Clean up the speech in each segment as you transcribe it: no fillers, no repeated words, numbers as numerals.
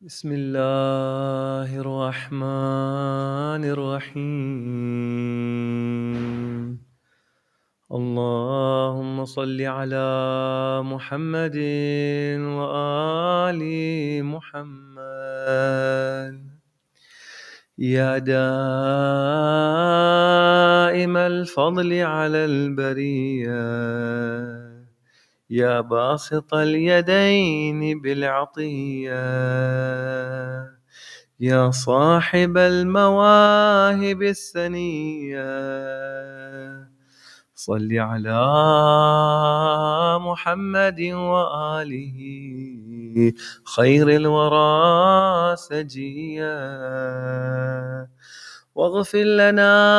بسم الله الرحمن الرحيم. اللهم صل على محمد وآل محمد. يا دائم الفضل على البرية، يا باسط اليدين بالعطية، يا صاحب المواهب السنية، صل على محمد وآله خير الورى سجيا، واغفر لنا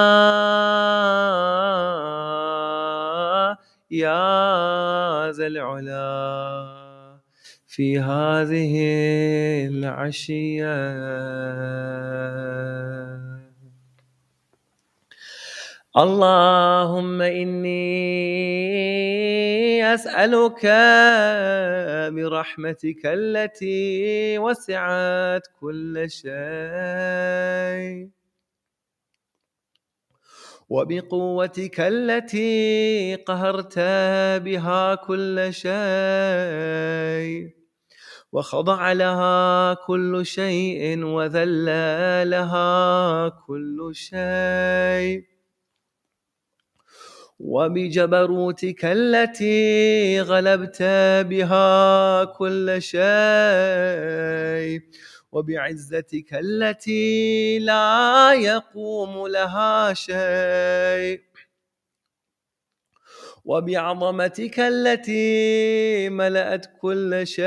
يا ذا العلا في هذه العشية. اللهم إني أسألك برحمتك التي وسعت كل شيء، وبقوتك التي قهرت بها كل شيء، وخضع لها كل شيء، وذل لها كل شيء، وبجبروتك التي غلبت بها كل شيء، وبعزتك التي لا يقوم لها شيء، وبعظمتك التي ملأت كل شيء،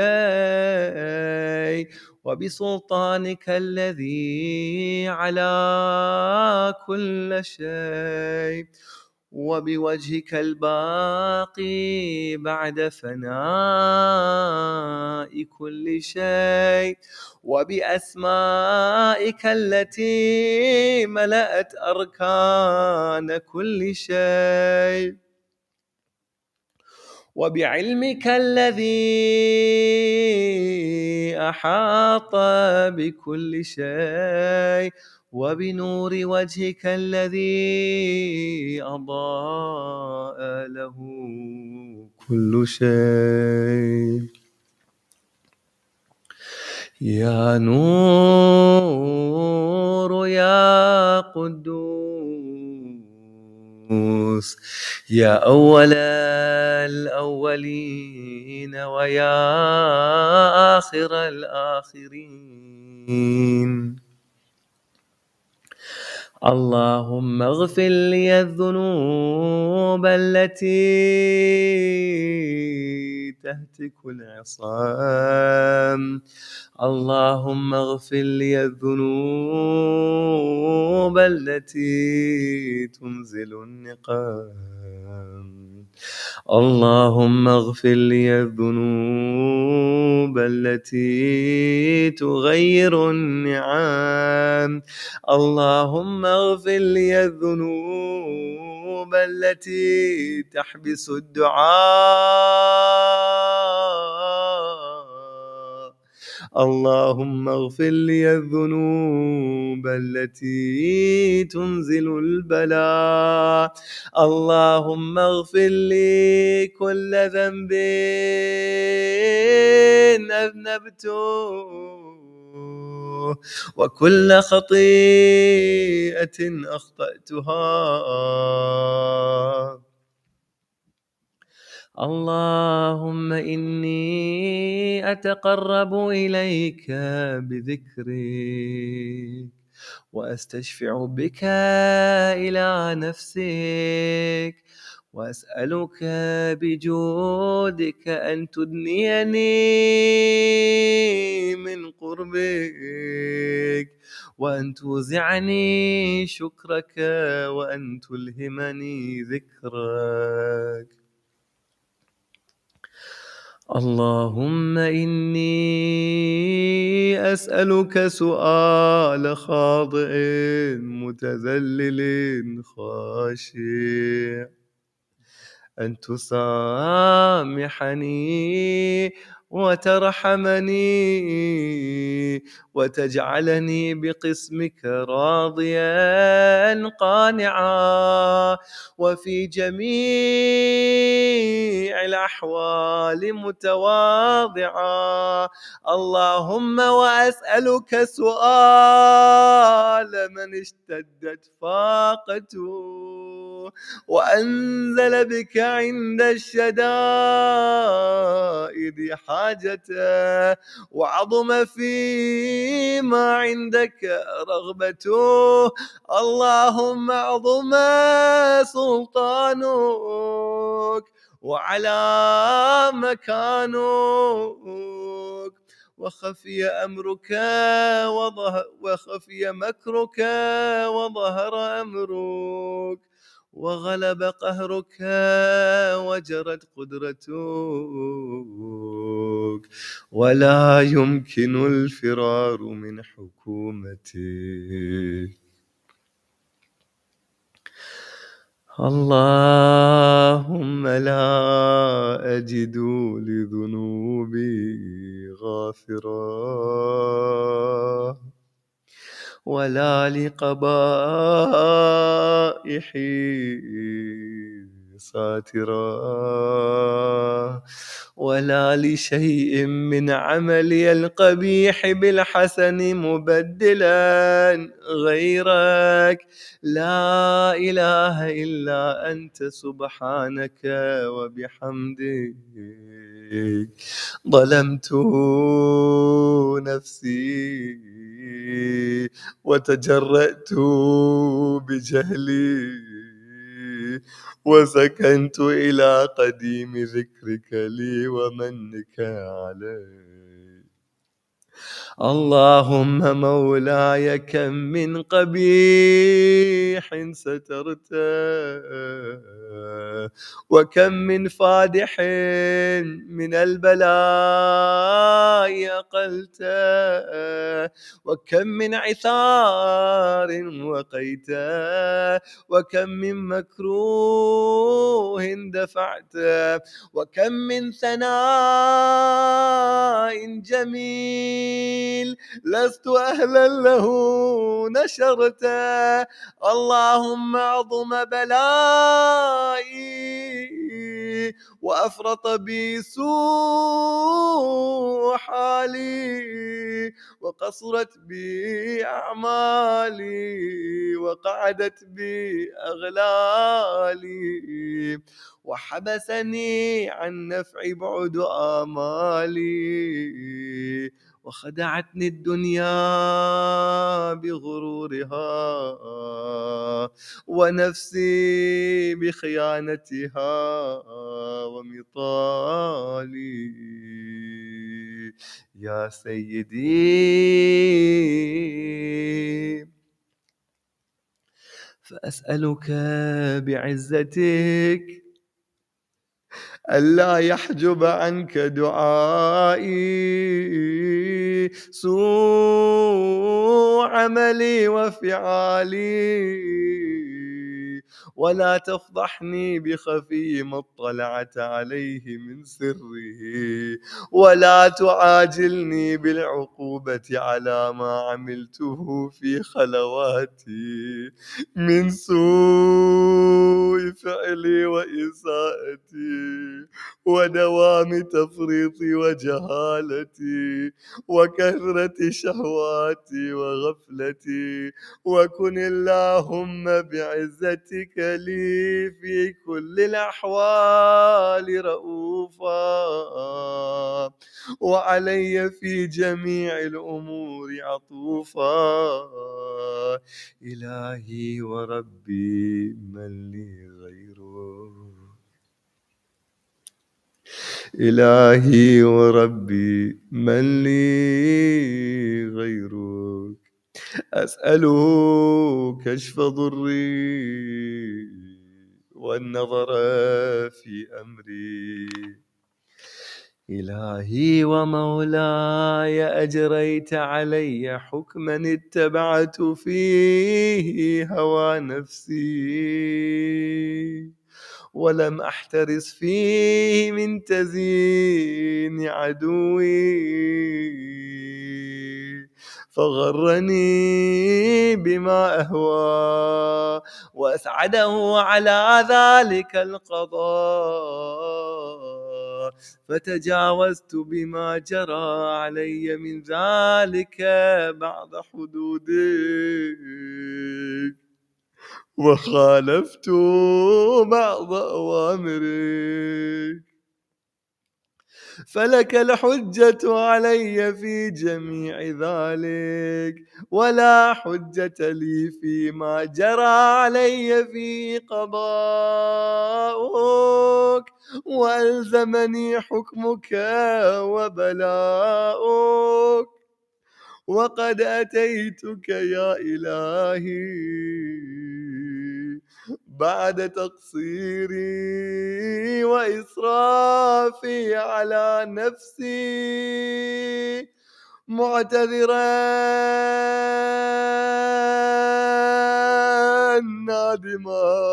وبسلطانك الذي على كل شيء، وبوجهك الباقي بعد فناء كل شيء، وبأسمائك التي ملأت أركان كل شيء، وبعلمك الذي أحاط بكل شيء، وبنور وجهك الذي أضاء له كل شيء. يا نور يا قدوس، يا أول الأولين ويا آخر الآخرين، اللهم اغفر لي الذنوب التي تهتك العصام، اللهم اغفر لي الذنوب التي تنزل النقام، اللهم اغفر لي الذنوب التي تغير النعام، اللهم اغفر لي الذنوب التي تحبس الدعاء، اللهم اغفر لي الذنوب التي تنزل البلاء، اللهم اغفر لي كل ذنب أذنبته، وكل خطيئة أخطأتها، اللهم إني أتقرب إليك بذكرك، وأستشفع بك إلى نفسك، وأسألك بجودك أن تدنيني من قربك، وأن توزعني شكرك، وأن تلهمني ذكرك. اللهم إني أسألك سؤال خاضع متذلل خاشع، أن تسامحني وترحمني وتجعلني بقسمك راضيا قانعا وفي جميع الأحوال متواضعا. اللهم وأسألك سؤال من اشتدت فاقته وأنزل بك عند الشدائد حاجته وعظم فيما عندك رغبته. اللهم عظم سلطانك وعلى مكانك وخفي أمرك وخفي مكرك وظهر أمرك وغلب قهرك وجرت قدرتك ولا يمكن الفرار من حكومتك. اللهم لا أجد لذنوبي غافرا ولا لقبائحي ساترا ولا لشيء من عملي القبيح بالحسن مبدلا غيرك. لا إله إلا أنت سبحانك وبحمدك ظلمت نفسي وتجرأت بجهلي وسكنت إلى قديم ذكرك لي ومنك علي. اللهم مولاي كم من قبيح سترته وكم من فادح من البلاء أقلته وكم من عثار وقيته وكم من مكروه دفعته وكم من ثناء جميل لست أهلا له نشرته. اللهم أعظم بلائي وأفرط بي سوء حالي وقصرت بي أعمالي وقعدت بي أغلالي وحبسني عن نفع بعد آمالي وخدعتني الدنيا بغرورها ونفسي بخيانتها ومطالي. يا سيدي فأسألك بعزتك ألا يحجب عنك دعائي سوء عملي وفعالي ولا تفضحني بخفي ما اطلعت عليه من سره ولا تعاجلني بالعقوبة على ما عملته في خلواتي من سوء فعلي وإساءتي ودوام تفريطي وجهالتي وكثرة شهواتي وغفلتي. وكن اللهم بعزتك لي في كل الأحوال رؤوفا وعلي في جميع الأمور عطوفا. إلهي وربي من لي غيره إلهي وربي من لي غيرك أسأله كشف ضري والنظر في أمري. إلهي ومولاي أجريت علي حكما اتبعت فيه هوى نفسي ولم أحترس فيه من تزيين عدوي، فغرني بما أهوى وأسعده على ذلك القضاء، فتجاوزت بما جرى علي من ذلك بعد حدودك، وخالفت بعض أوامرك، فلك الحجة علي في جميع ذلك، ولا حجة لي فيما جرى علي في قضاؤك، وألزمني حكمك وبلاؤك، وقد أتيتك يا إلهي بعد تقصيري وإسرافي على نفسي، معتذرا نادما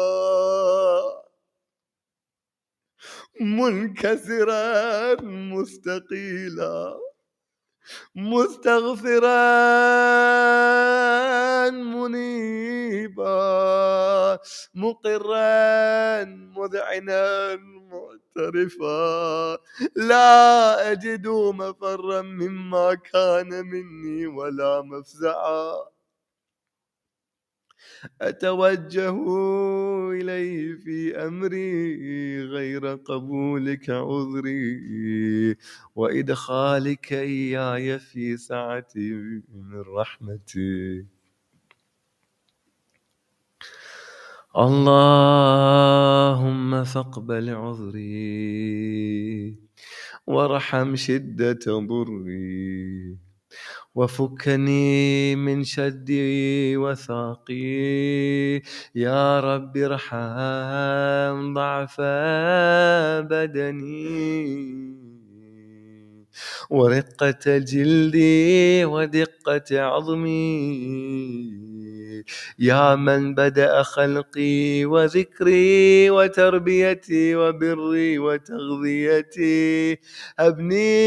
منكسرا مستقيلا، مستغفرا منيبا، مقرا مذعنا معترفا، لا أجد مفرا مما كان مني ولا مفزعا، أتوجه إليه في أمري غير قبولك عذري، وإدخالك إياي في سعتي من رحمتي. اللهم فاقبل عذري وارحم شدة ضري، وفكني من شدي وثاقي، يا رب ارحم ضعف بدني ورقة جلدي ودقة عظمي، يا من بدأ خلقي وذكري وتربيتي وبري وتغذيتي، أبني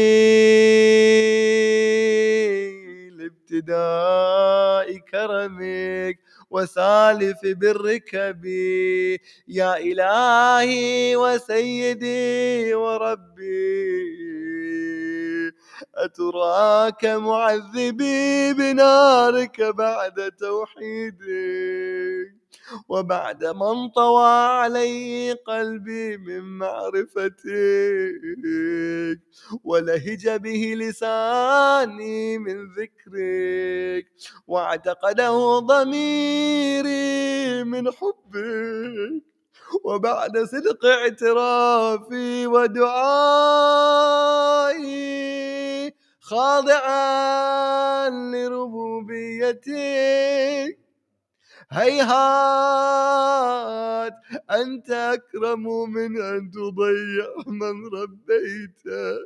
لابتداء كرمك وسالف برك بي، يا إلهي وسيدي وربي، أتراك معذبي بنارك بعد توحيدك، وبعد ما انطوى علي قلبي من معرفتك، ولهج به لساني من ذكرك، واعتقده ضميري من حبك، وبعد صدق اعترافي ودعائي خاضعا لربوبيتك، هيهات أنت أكرم من أن تضيع من ربيته،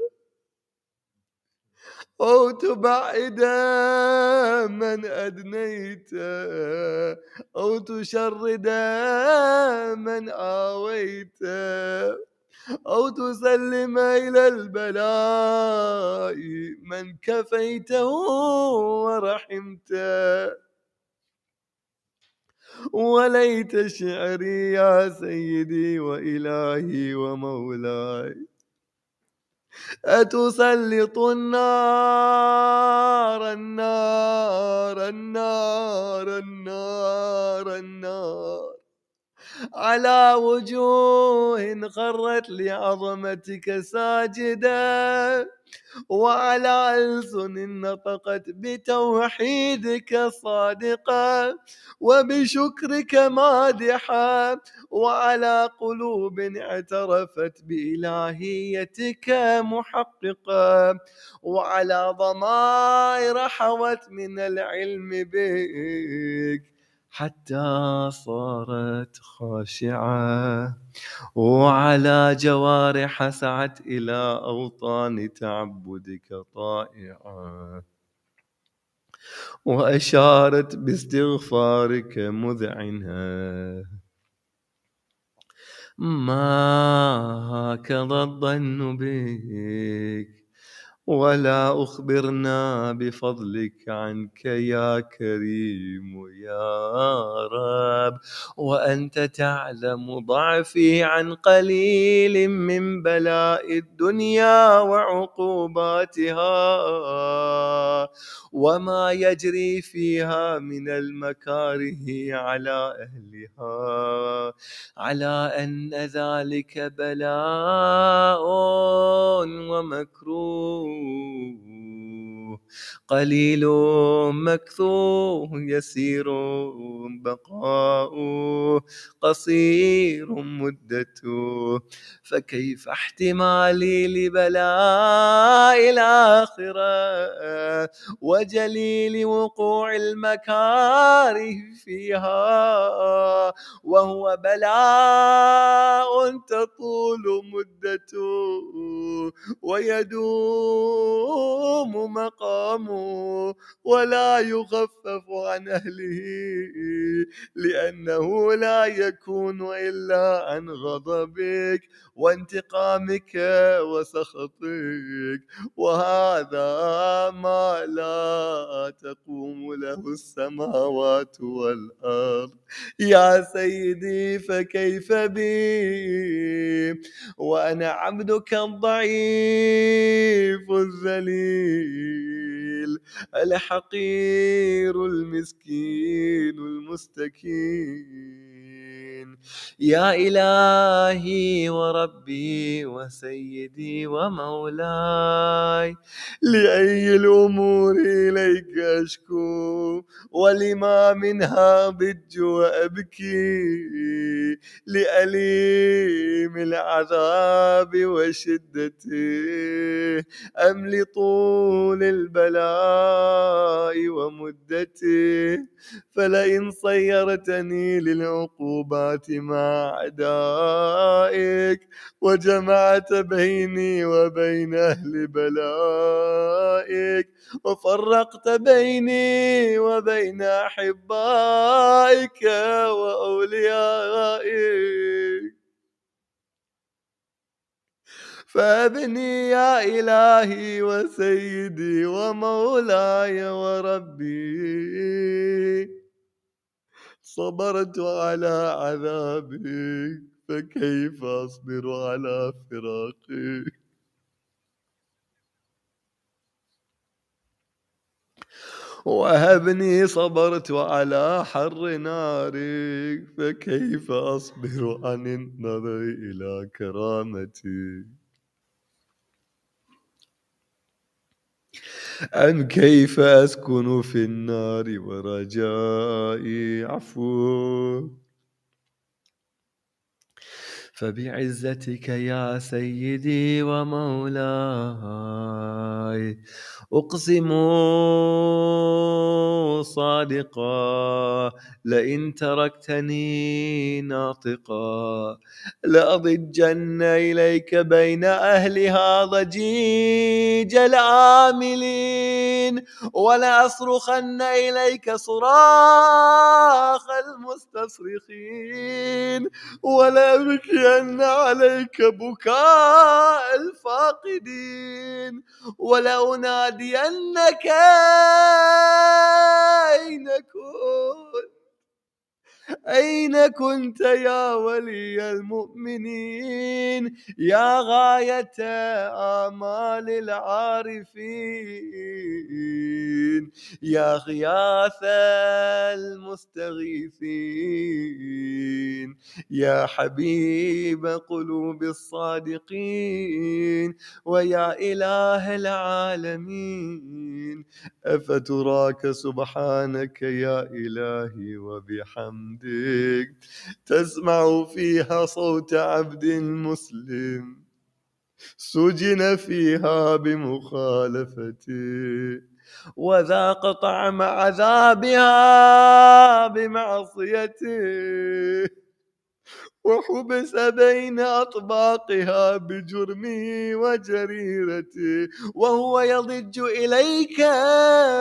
أو تبعد من أدنيته، أو تشرد من آويته، أو تسلم إلى البلاء من كفيته ورحمته. وليت شعري يا سيدي وإلهي ومولاي، أتسلط النار النار النار النار النار على وجوه خرت لعظمتك ساجدة، وعلى ألسن نطقت بتوحيدك صادقة، وبشكرك مادحة، وعلى قلوب اعترفت بإلهيتك محققة، وعلى ضمائر حوت من العلم بك حتى صارت خاشعة، وعلى جوارح سعت إلى أوطان تعبدك طائعة، وأشارت باستغفارك مذعنة، ما هكذا الظن بك ولا أخبرنا بفضلك عنك يا كريم يا رب، وأنت تعلم ضعفي عن قليل من بلاء الدنيا وعقوباتها وما يجري فيها من المكاره على أهلها، على أن ذلك بلاء ومكروه قليل مكثوه يسير بقاؤه قصير مدته، فكيف احتمالي لبلاء الآخرة وجليل وقوع المكاره فيها وهو بلاء تطول مدته ويدوم مقامه ولا يخفف عن أهله، لأنه لا يكون إلا عن غضبك وانتقامك وسخطك، وهذا ما لا تقوم له السماوات والأرض. يا سيدي فكيف بي وأنا عبدك الضعيف الذليل الحقير المسكين المستكين. يا إلهي وربي وسيدي ومولاي، لأي الأمور إليك أشكو ولما منها ضج وأبكي، لأليم العذاب وشدته أم لطول البلاء ومدته، فلئن صيرتني للعقوبات مع أعدائك وجمعت بيني وبين أهل بلائك وفرقت بيني وبين أحبائك وأوليائك، فابني يا إلهي وسيدي ومولاي وربي. صبرت على عذابك فكيف أصبر على فراقك، وهبني صبرت على حر نارك فكيف أصبر عن النظر إلى كرامتك، أم كيف أسكن في النار ورجائي عفوك، فبعزتك يا سيدي ومولاي أقسم صادقا لئن تركتني ناطقا لأضجن إليك بين أهلها ضجيج العاملين ولأصرخن إليك صراخ المستصرخين ولأبكين عليك بكاء الفاقدين ولأنادينك أين كنت يا ولي المؤمنين، يا غاية آمال العارفين، يا غياث المستغيثين، يا حبيب قلوب الصادقين، ويا إله العالمين. أفتراك سبحانك يا إلهي وبحمدك تسمع فيها صوت عبد مسلم سجن فيها بمخالفته وذاق طعم عذابها بمعصيته، وحبس بين أطباقها بجرمه وجريرته، وهو يضج إليك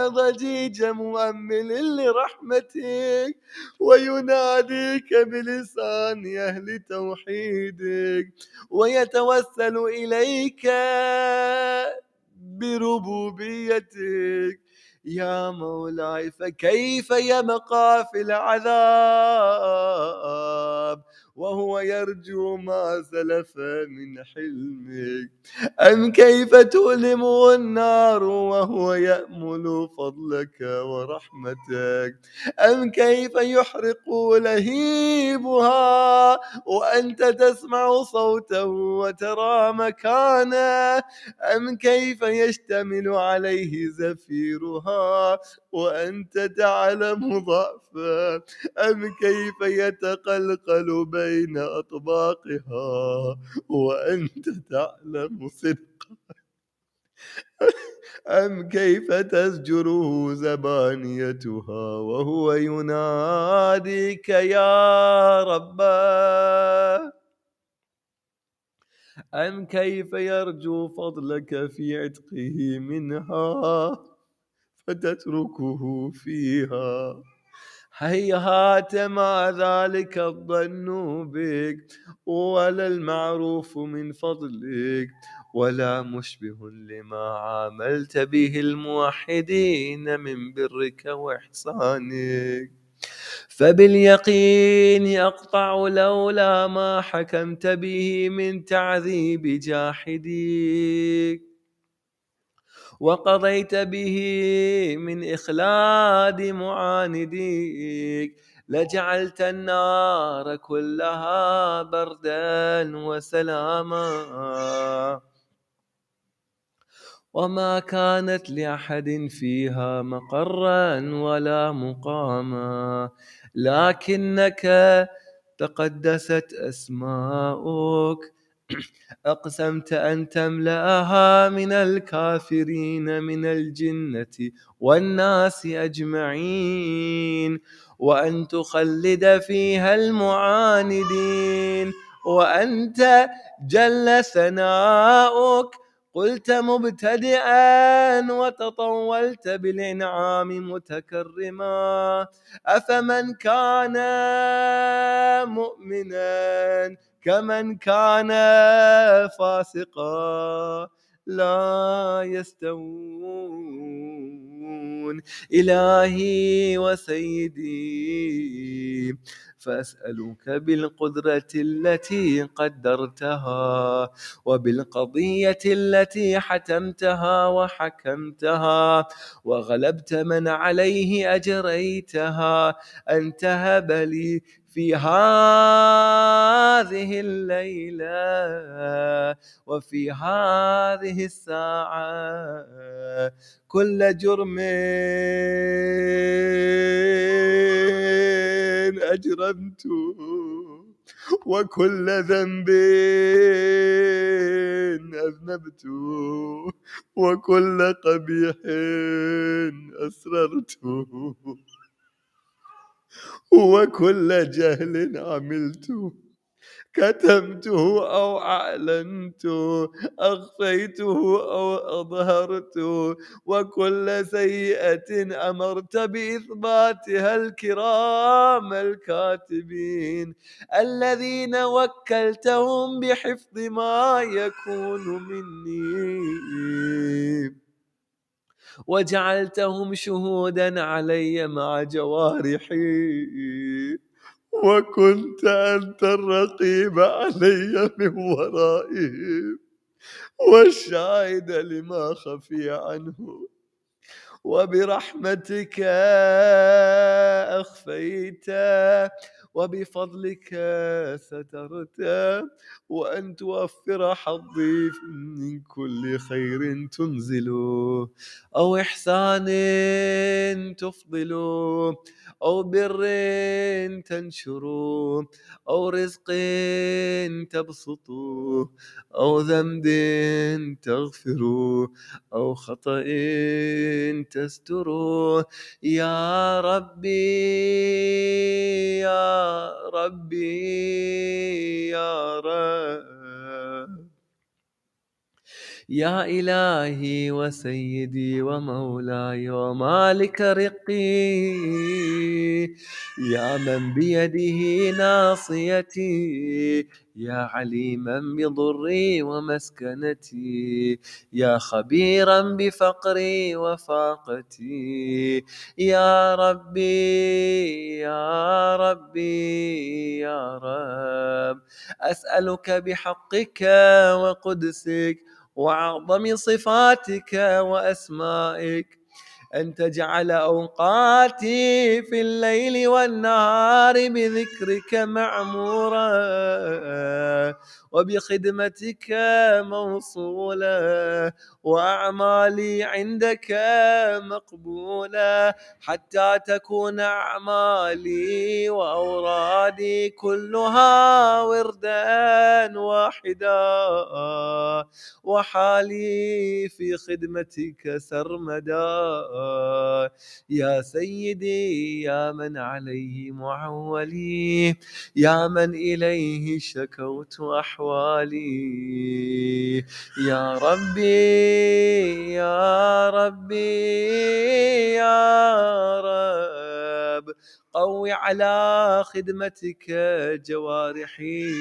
ضجيج مؤمل لرحمتك، ويناديك بلسان أهل توحيدك، ويتوسل إليك بربوبيتك. يا مولاي فكيف يبقى في العذاب وهو يرجو ما سلف من حلمك؟ أم كيف تؤلمه النار وهو يأمل فضلك ورحمتك؟ أم كيف يحرق لهيبها وأنت تسمع صوته وترى مكانه؟ أم كيف يشتمل عليه زفيرها وأنت تعلم ضعفه؟ أم كيف يتقلقل بين أطباقها وأنت تعلم صدقه؟ أم كيف تزجره زبانيتها وهو يناديك يا رباه؟ أم كيف يرجو فضلك في عتقه منها فتتركه فيها؟ هيهات ما ذلك الظن بك، ولا المعروف من فضلك، ولا مشبه لما عاملت به الموحدين من برك وإحسانك. فباليقين يقطع لولا ما حكمت به من تعذيب جاحديك، وقضيت به من إخلاد معانديك، لجعلت النار كلها بردا وسلاما، وما كانت لأحد فيها مقرا ولا مقاما، لكنك تقدست أسماؤك أقسمت أن تملأها من الكافرين من الجنة والناس أجمعين، وأن تخلد فيها المعاندين، وأنت جل ثناؤك قلت مبتدئا وتطولت بالإنعام متكرما: أفمن كان مؤمنا كمن كان فاسقا لا يستوون. إلهي وسيدي، فأسألك بالقدرة التي قدرتها، وبالقضية التي حتمتها وحكمتها وغلبت من عليه أجريتها، أن تهب لي في هذه الليلة وفي هذه الساعة كل جرم أجرمته، وكل ذنب أذنبته، وكل قبيح أسررته، وكل جهل عملته، كتمته أو أعلنته، أخفيته أو أظهرته، وكل سيئة أمرت بإثباتها الكرام الكاتبين الذين وكلتهم بحفظ ما يكون مني، وجعلتهم شهودا علي مع جوارحي، وكنت أنت الرقيب علي من ورائهم والشاهد لما خفي عنه، وبرحمتك أخفيت، وبفضلك سترت، وأن توفر حظي من كل خير تنزل، أو إحسان تفضل، أو بر تنشر، أو رزق تبسط، أو ذنب تغفر، أو خطأ تستر. يا ربي يا ربي يا رب، يا إلهي وسيدي ومولاي ومالك رقي، يا من بيده ناصيتي، يا عليما بضري ومسكنتي، يا خبيرا بفقري وفاقتي، يا ربي يا ربي يا رب، أسألك بحقك وقدسك وأعظم صفاتك وأسمائك أن تجعل أوقاتي في الليل والنهار بذكرك معمورة وبخدمتك موصولة وأعمالي عندك مقبولة، حتى تكون أعمالي وأورادي كلها وردا واحدا، وحالي في خدمتك سرمدا، يا سيدي يا من عليه معولي، يا من إليه شكوت أحوالي، يا ربي يا ربي يا رب، قوي على خدمتك جوارحي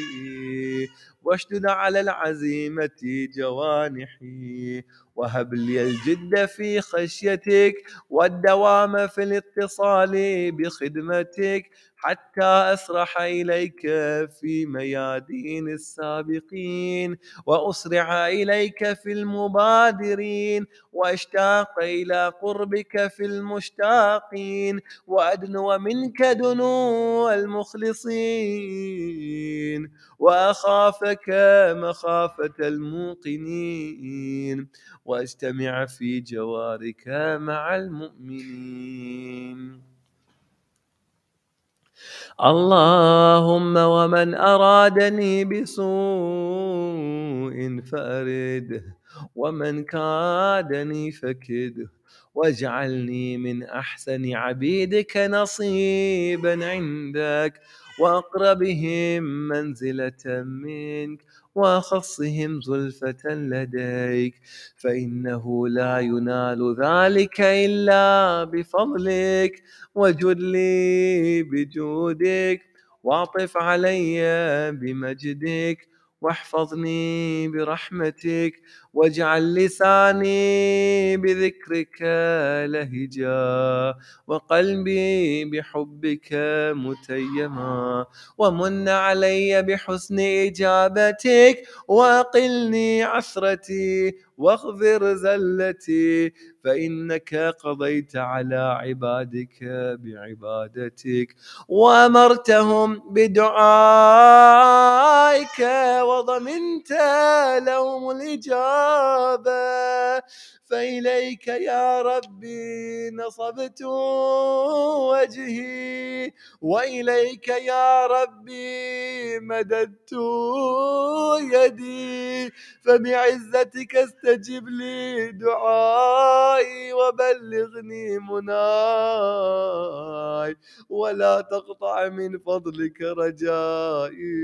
واشدد على العزيمة جوانحي، وهب لي الجد في خشيتك والدوام في الاتصال بخدمتك، حتى أسرح إليك في ميادين السابقين، وأسرع إليك في المبادرين، وأشتاق إلى قربك في المشتاقين، وأدنو منك دنو المخلصين، وأخافك مخافة الموقنين، وأجتمع في جوارك مع المؤمنين. اللهم ومن أرادني بسوء فأرده، ومن كادني فكده، واجعلني من أحسن عبيدك نصيبا عندك، وأقربهم منزلة منك، وأخصهم زلفة لديك، فإنه لا ينال ذلك إلا بفضلك، وجد لي بجودك، واعطف علي بمجدك، واحفظني برحمتك، واجعل لساني بذكرك لهجا، وقلبي بحبك متيما، ومن علي بحسن إجابتك، وأقلني عثرتي واغفر زلتي، فإنك قضيت على عبادك بعبادتك، وأمرتهم بدعائك، وضمنت لهم الإجابة، فإليك يا ربي نصبت وجهي، وإليك يا ربي مددت يدي، فبعزتك استجب لي دعائي، وبلغني مناي، ولا تقطع من فضلك رجائي،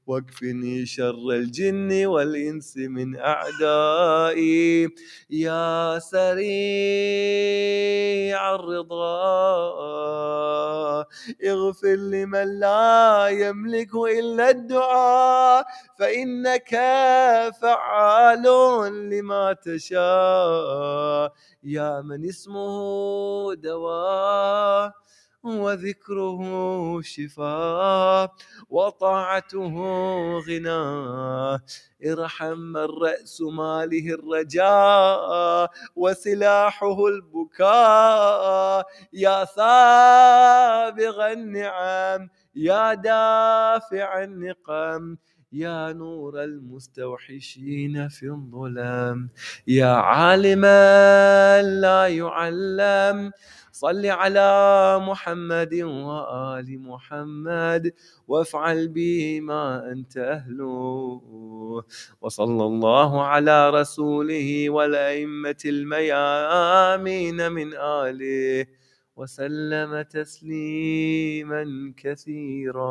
واكفني شر الجن والإنس من أعدائي، يا سريع الرضا اغفر لمن لا يملك إلا الدعاء، فإنك فعال لما تشاء، يا من اسمه دواء وذكره شفاء وطاعته غنى، ارحم من رأس ماله الرجاء وسلاحه البكاء، يا سابغ النعم، يا دافع النقم، يا نور المستوحشين في الظلام، يا عالما لا يعلم، صل على محمد وآل محمد، وافعل به ما أنت أهله، وصلى الله على رسوله والأئمة الميامين من آله، وسلم تسليما كثيرا.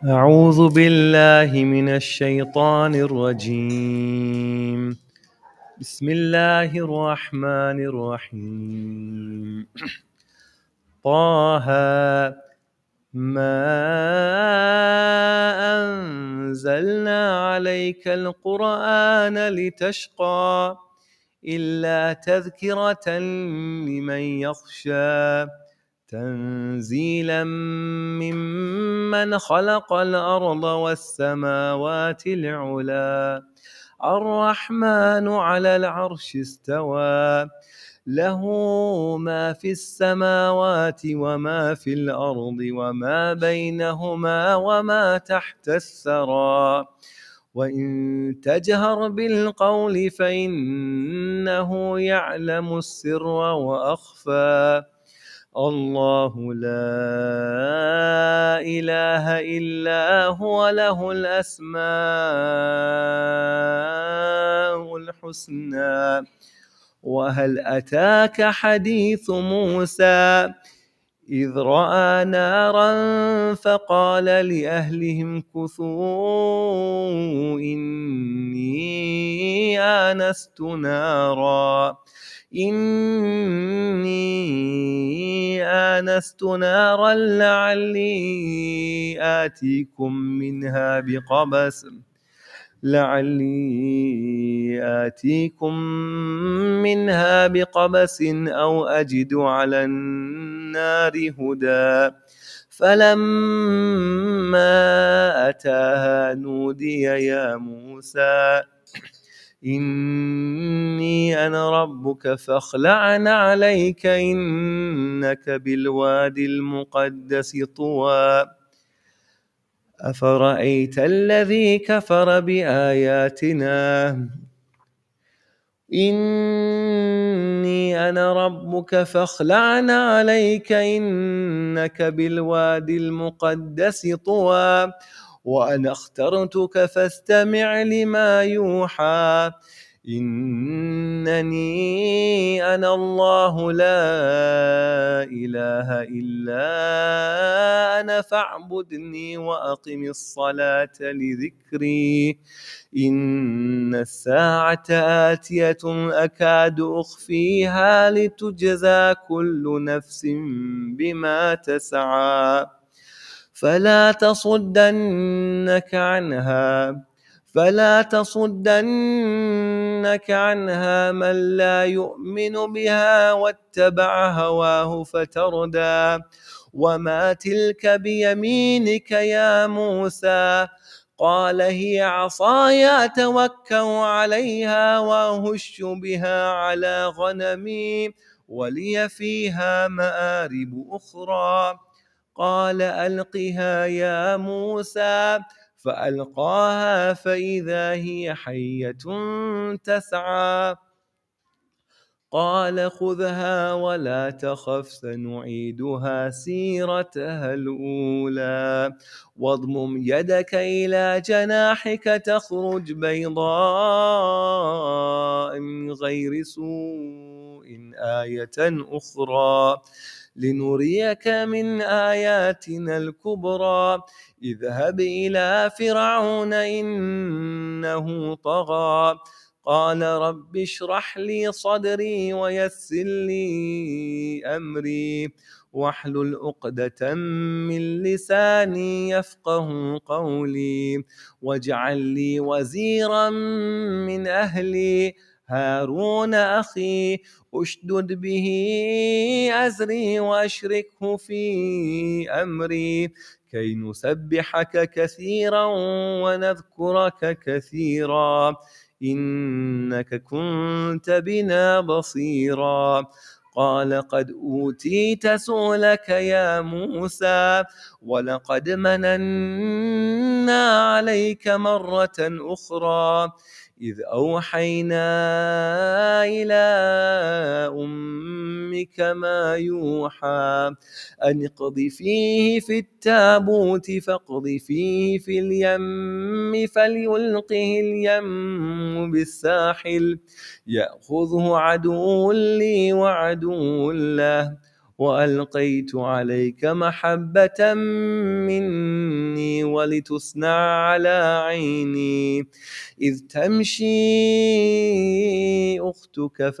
أعوذ بالله من الشيطان الرجيم. بسم الله الرحمن الرحيم. طه ما أنزلنا عليك القرآن لتشقى إلا تذكرة لمن يخشى تنزيلا ممن خلق الأرض والسماوات العلى الرحمن على العرش استوى له ما في السماوات وما في الأرض وما بينهما وما تحت الثرى وإن تجهر بالقول فإنه يعلم السر وأخفى الله لا إله إلا هو له الأسماء الحسنى وهل أتاك حديث موسى إذ رأى نارا فقال لأهلهم كثوا إني آنست نارا لعلي آتيكم منها بقبس أو أجد على النار هدى فلما أتاها نودي يا موسى إني أنا ربك فاخلع عليك إنك بالوادي المقدس طوى أفرأيت الذي كفر بآياتنا إني أنا ربك فاخلع عليك إنك بالوادي المقدس طوى وأنا اخترتك فاستمع لما يوحى إنني أنا الله لا إله إلا أنا فاعبدني وأقم الصلاة لذكري إن الساعة آتية أكاد أخفيها لتجزى كل نفس بما تسعى فلا تصدنك عنها من لا يؤمن بها واتبع هواه فتردى وما تلك بيمينك يا موسى قال هي عصاي أتوكأ عليها وأهش بها على غنمي ولي فيها مآرب أخرى قال ألقها يا موسى فألقاها فإذا هي حية تسعى قال خذها ولا تخف سنعيدها سيرتها الأولى واضمم يدك إلى جناحك تخرج بيضاء من غير سوء آية أخرى لنريك من آياتنا الكبرى اذهب إلى فرعون إنه طغى قال رب اشرح لي صدري ويسر لي أمري واحلل عقدة من لساني يفقه قولي واجعل لي وزيرا من أهلي هارون أخي أشدد به أزري وأشركه في أمري كي نسبحك كثيرا ونذكرك كثيرا إنك كنت بنا بصيرا قال قد أوتيت سؤلك يا موسى ولقد مننا عليك مرة أخرى إذ أوحينا إلى أمك ما يوحى أن اقذفيه في التابوت فاقذفيه في اليم فليلقه اليم بالساحل يأخذه عدو لي وعدو له وألقيت عليك محبة مني ولتصنع على عيني إذ تمشي أختك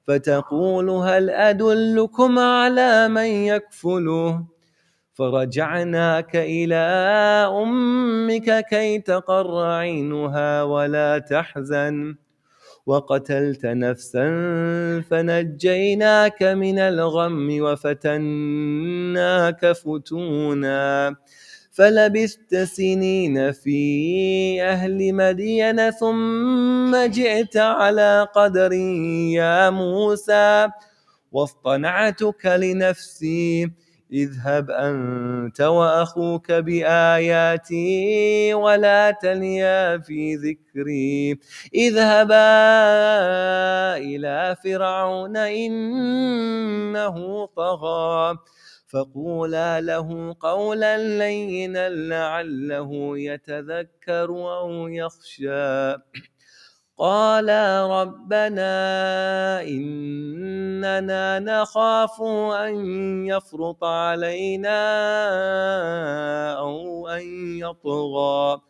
فتقول هل أدلكم على من يكفله فرجعناك إلى أمك كي تقر عينها ولا تحزن وقتلت نفسا فنجيناك من الغم وفتناك فتونا فلبثت سنين في أهل مدين ثم جئت على قدر يا موسى واصطنعتك لنفسي اذهب أنت وأخوك بآياتي ولا تنيا في ذكري اذهبا إلى فرعون إنه طغى فقولا له قولا لينا لعله يتذكر أو يخشى قالا ربنا إننا نخاف أن يفرط علينا أو أن يطغى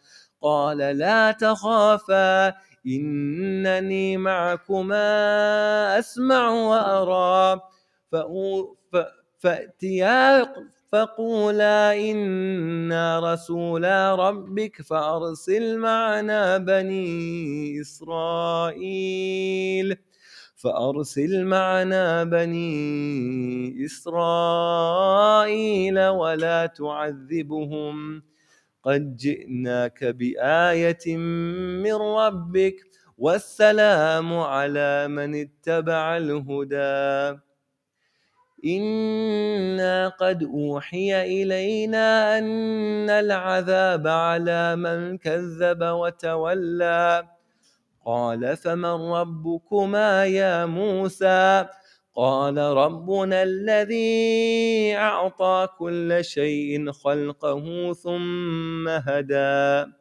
قال لا تخافا إنني معكما أسمع وأرى فأتيا فقولا إنا رسولا ربك فأرسل معنا بني إسرائيل ولا تعذبهم قد جئناك بآية من ربك والسلام على من اتبع الهدى إنا قد أوحي إلينا أن العذاب على من كذب وتولى قال فمن ربكما يا موسى قال ربنا الذي أعطى كل شيء خلقه ثم هدى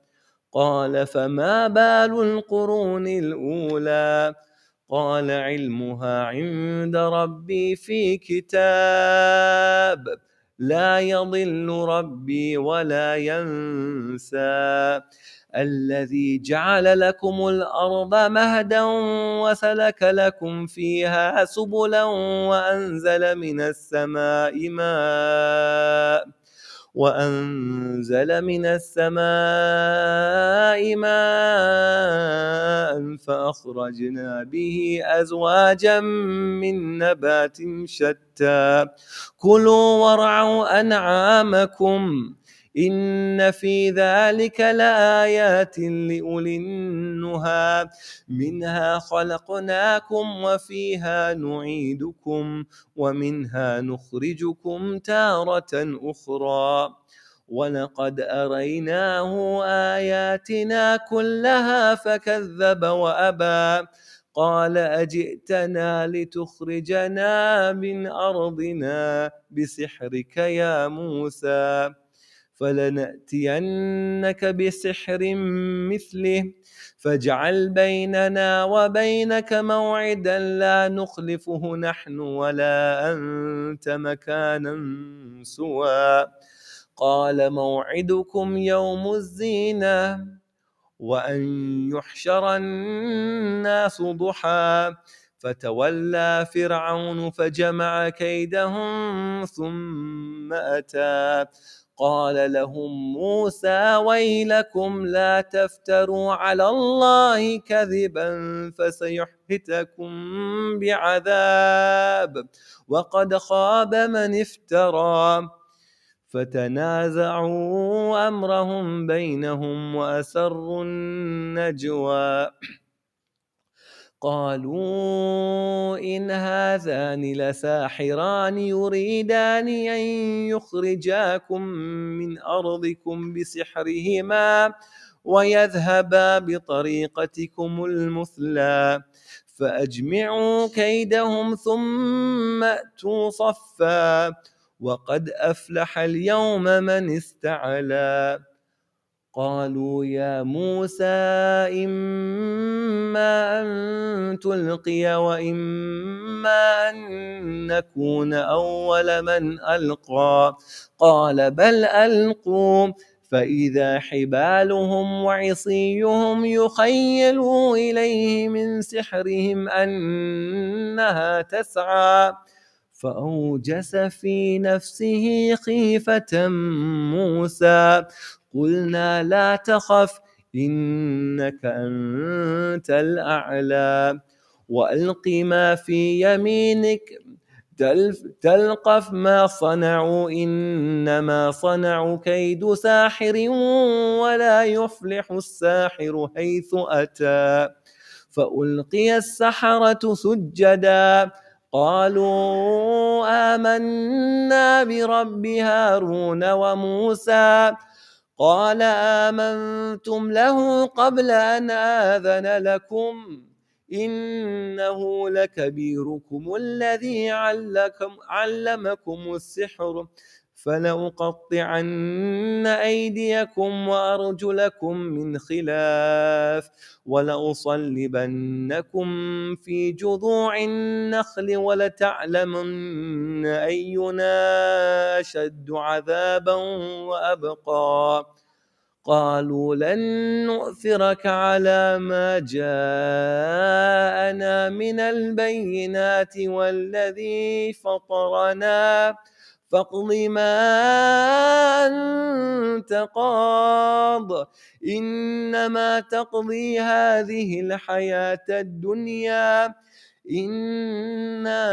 قال فما بال القرون الأولى قال علمها عند ربي في كتاب لا يضل ربي ولا ينسى الذي جعل لكم الأرض مهدا وسلك لكم فيها سبلا وأنزل من السماء ماء فأخرجنا به أزواجا من نبات شتى كلوا وارعوا أنعامكم إن في ذلك لآيات لأولي النهى منها خلقناكم وفيها نعيدكم ومنها نخرجكم تارة أخرى ولقد أريناه آياتنا كلها فكذب وأبى قال أجئتنا لتخرجنا من أرضنا بسحرك يا موسى فلنأتينك بسحر مثله فاجعل بيننا وبينك موعدا لا نخلفه نحن ولا أنت مكانا سوى قال موعدكم يوم الزينة وأن يحشر الناس ضحى فتولى فرعون فجمع كيدهم ثم أتى قال لهم موسى ويلكم لا تفتروا على الله كذبا فسيحبطكم بعذاب وقد خاب من افترى فتنازعوا أمرهم بينهم وأسروا النجوى قالوا إن هذان لساحران يريدان أن يخرجاكم من أرضكم بسحرهما ويذهبا بطريقتكم المثلى فأجمعوا كيدهم ثم أتوا صفا وقد أفلح اليوم من استعلى قالوا يا موسى إما أن تلقي وإما أن نكون أول من ألقى قال بل ألقوا فإذا حبالهم وعصيهم يخيل إليه من سحرهم أنها تسعى فأوجس في نفسه خيفة موسى قلنا لا تخف إنك أنت الأعلى وألق ما في يمينك تلقف ما صنعوا إنما صنعوا كيد ساحر ولا يفلح الساحر حيث أتى فألقي السحرة سجدا قالوا آمنا برب هارون وموسى قال آمنتم له قبل أن آذن لكم إنه لكبيركم الذي علمكم السحر فلأقطعن أيديكم وأرجلكم من خلاف ولأصلبنكم في جذوع النخل ولتعلمن أينا أشد عذابا وأبقى قالوا لن نؤثرك على ما جاءنا من البينات والذي فطرنا فاقض ما أنت قاض إنما تقضي هذه الحياة الدنيا إنا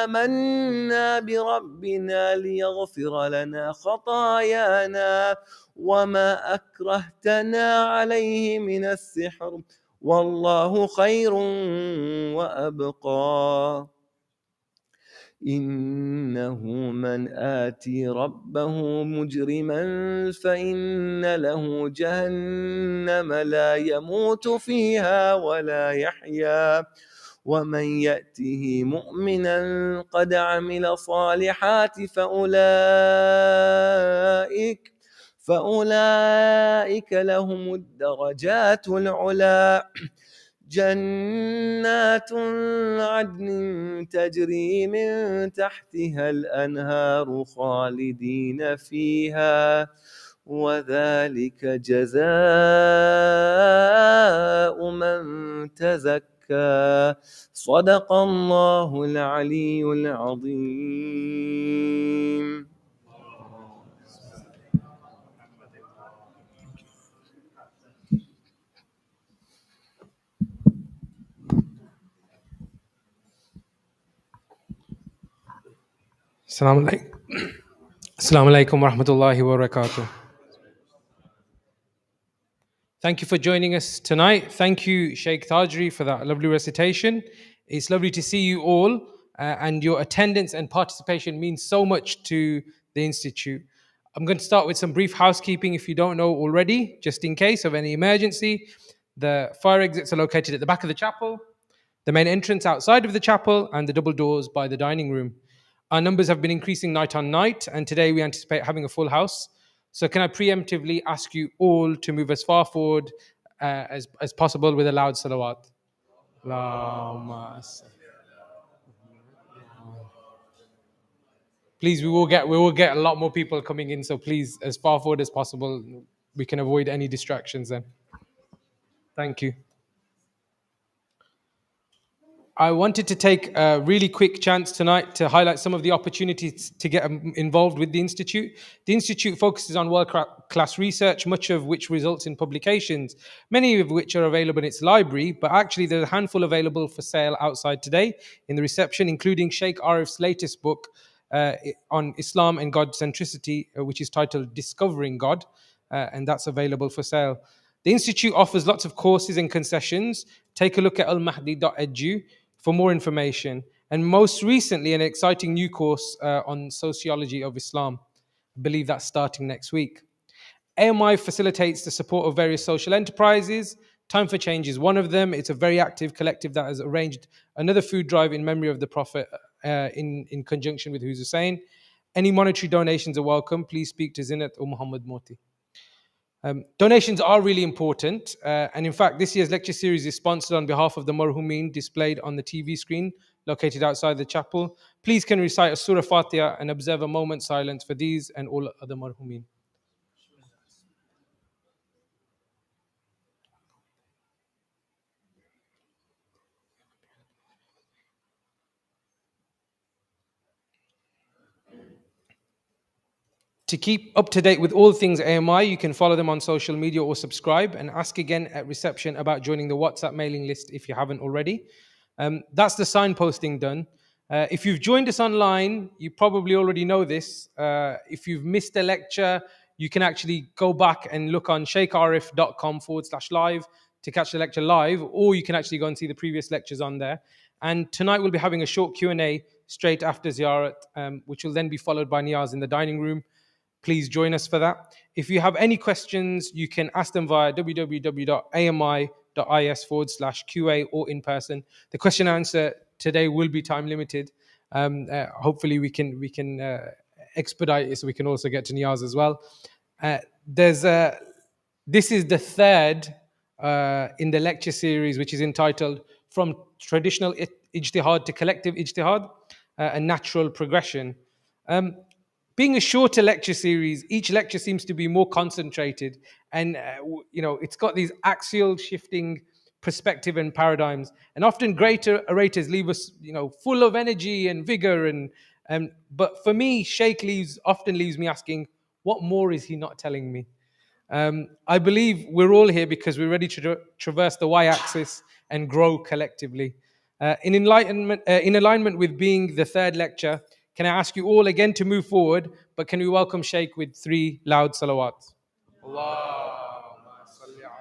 آمنا بربنا ليغفر لنا خطايانا وما أكرهتنا عليه من السحر والله خير وأبقى إنه من آتي ربه مجرما فإن له جهنم لا يموت فيها ولا يحيا ومن يأته مؤمنا قد عمل صالحات فأولئك لهم الدرجات العلى جنات عدن تجري من تحتها الأنهار خالدين فيها وذلك جزاء من تزكى صدق الله العلي العظيم. Assalamu alaikum wa rahmatullahi wa barakatuh. Thank you for joining us tonight. Thank you, Shaykh Arif, for that lovely recitation. It's lovely to see you all, and your attendance and participation means so much to the Institute. I'm going to start with some brief housekeeping if you don't know already, just in case of any emergency. The fire exits are located at the back of the chapel, the main entrance outside of the chapel, and the double doors by the dining room. Our numbers have been increasing night on night, and today we anticipate having a full house. So can I preemptively ask you all to move as far forward as possible with a loud salawat? Please, we will get a lot more people coming in, so please, as far forward as possible, we can avoid any distractions then. Thank you. I wanted to take a really quick chance tonight to highlight some of the opportunities to get involved with the Institute. The Institute focuses on world-class research, much of which results in publications, many of which are available in its library, but actually there's a handful available for sale outside today in the reception, including Shaykh Arif's latest book on Islam and God centricity, which is titled Discovering God, and that's available for sale. The Institute offers lots of courses and concessions. Take a look at almahdi.edu for more information. And most recently, an exciting new course on sociology of Islam. I believe that's starting next week. AMI facilitates the support of various social enterprises. Time for Change is one of them. It's a very active collective that has arranged another food drive in memory of the Prophet in conjunction with Hussein. Any monetary donations are welcome. Please speak to Zinat or Muhammad Moti. Donations are really important. And in fact, this year's lecture series is sponsored on behalf of the Marhumin displayed on the TV screen located outside the chapel. Please can recite a Surah Fatiha and observe a moment's silence for these and all other Marhumin. To keep up to date with all things AMI, you can follow them on social media or subscribe, and ask again at reception about joining the WhatsApp mailing list if you haven't already. That's the signposting done. If you've joined us online, you probably already know this. If you've missed a lecture, you can actually go back and look on shaykharif.com/live to catch the lecture live, or you can actually go and see the previous lectures on there. And tonight we'll be having a short Q&A straight after Ziyarat, which will then be followed by Niyaz in the dining room. Please join us for that. If you have any questions, you can ask them via www.ami.is/QA or in person. The question and answer today will be time limited. Hopefully we can expedite it so we can also get to Niyaz as well. This is the third in the lecture series, which is entitled From Traditional Ijtihād to Collective Ijtihād, a Natural Progression. Being a shorter lecture series, each lecture seems to be more concentrated, and it's got these axial shifting perspective and paradigms, and often greater orators leave us full of energy and vigor, but for me, Sheikh often leaves me asking, what more is he not telling me? I believe we're all here because we're ready to traverse the y-axis and grow collectively. In alignment with being the third lecture, can I ask you all again to move forward, but can we welcome Sheikh with 3 loud salawats? Allahumma salli ala.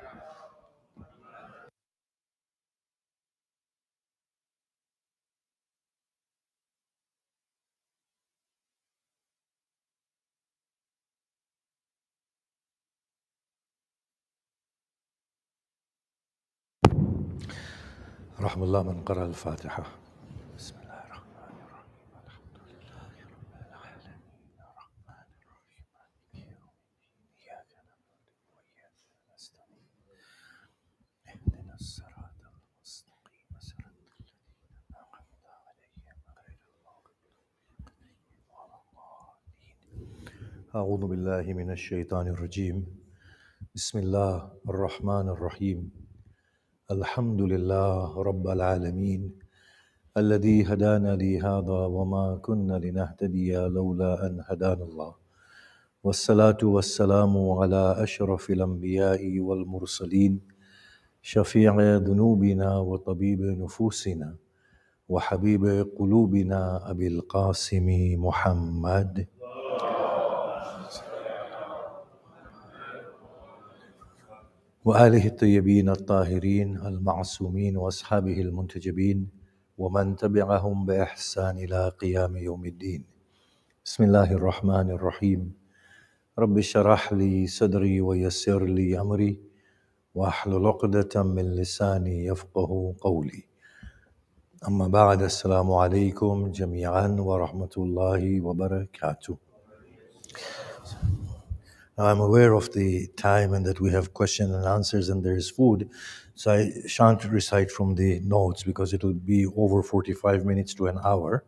رحم الله من قرأ الفاتحة. بسم الله الرحمن الرحيم. الحمد لله رب العالمين الرحمن الرحيم مالك يوم الدين إياك نعبد وإياك نستعين اهدنا الصراط المستقيم صراط الذين أنعمت عليهم غير المغضوب عليهم ولا الضالين. أعوذ بالله من الشيطان الرجيم. بسم الله الرحمن الرحيم. الحمد لله رب العالمين الذي هدانا لهذا وما كنا لنهتدي لولا أن هدانا الله والصلاة والسلام على أشرف الأنبياء والمرسلين شفيع ذنوبنا وطبيب نفوسنا وحبيب قلوبنا أبي القاسم محمد وآله الطيبين الطاهرين المعصومين وأصحابه المنتجبين ومن تبعهم بإحسان إلى قيام يوم الدين. بسم الله الرحمن الرحيم. رب اشرح لي صدري ويسر لي أمري واحلل عقدة من لساني يفقه قولي. أما بعد، السلام عليكم جميعا ورحمة الله وبركاته. I'm aware of the time and that we have question and answers and there is food, so I shan't recite from the notes because it will be over 45 minutes to an hour.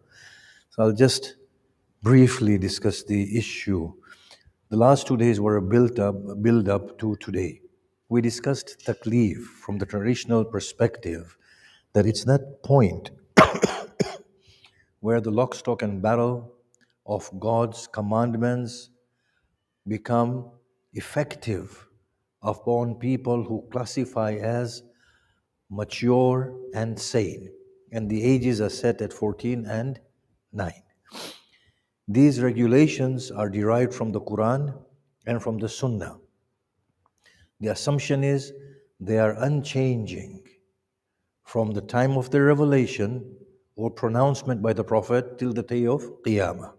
So I'll just briefly discuss the issue. The last 2 days were a build up to today. We discussed taklif from the traditional perspective, that it's that point where the lock, stock and barrel of God's commandments become effective upon people who classify as mature and sane. And the ages are set at 14 and 9. These regulations are derived from the Quran and from the Sunnah. The assumption is they are unchanging from the time of the revelation or pronouncement by the Prophet till the day of Qiyamah.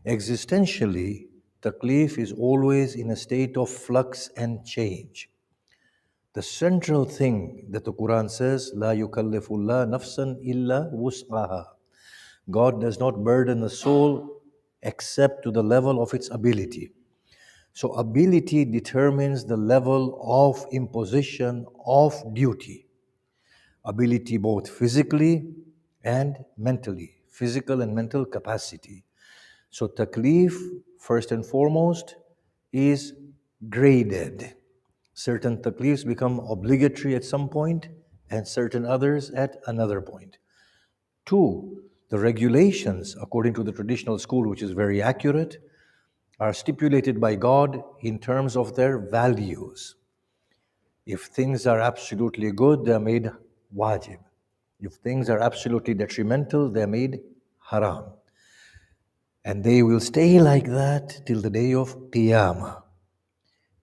Existentially, taklif is always in a state of flux and change. The central thing that the Quran says, La yukallifullah nafsan illa wus'aha. God does not burden a soul except to the level of its ability. So ability determines the level of imposition of duty. Ability both physically and mentally, physical and mental capacity. So taklif, first and foremost, is graded. Certain taklifs become obligatory at some point and certain others at another point. Two, the regulations, according to the traditional school, which is very accurate, are stipulated by God in terms of their values. If things are absolutely good, they're made wajib. If things are absolutely detrimental, they're made haram. And they will stay like that till the day of Qiyamah,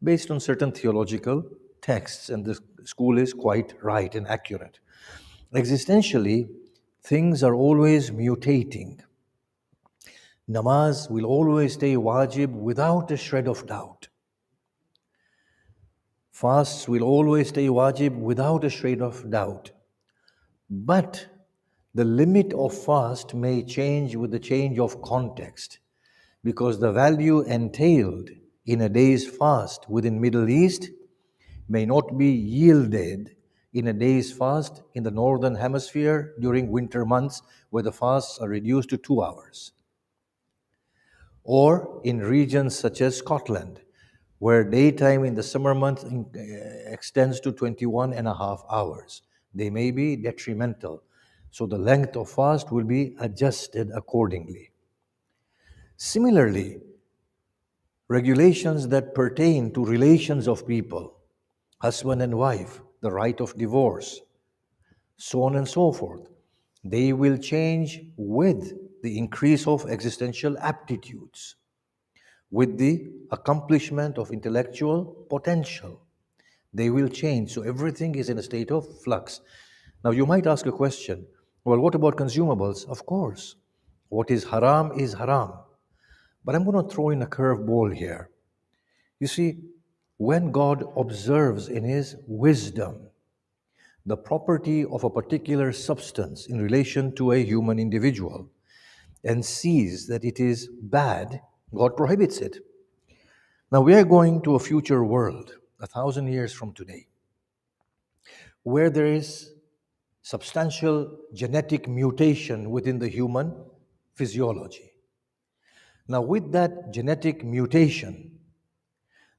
based on certain theological texts, and the school is quite right and accurate. Existentially, things are always mutating. Namaz will always stay wajib without a shred of doubt. Fasts will always stay wajib without a shred of doubt. But the limit of fast may change with the change of context, because the value entailed in a day's fast within Middle East may not be yielded in a day's fast in the northern hemisphere during winter months, where the fasts are reduced to 2 hours. Or in regions such as Scotland, where daytime in the summer months extends to 21 and a half hours. They may be detrimental. So the length of fast will be adjusted accordingly. Similarly, regulations that pertain to relations of people, husband and wife, the right of divorce, so on and so forth, they will change with the increase of existential aptitudes, with the accomplishment of intellectual potential. They will change. So everything is in a state of flux. Now you might ask a question, well, what about consumables? Of course. What is haram is haram. But I'm going to throw in a curveball here. You see, when God observes in His wisdom the property of a particular substance in relation to a human individual and sees that it is bad, God prohibits it. Now we are going to a future world, 1,000 years from today, where there is substantial genetic mutation within the human physiology. Now, with that genetic mutation,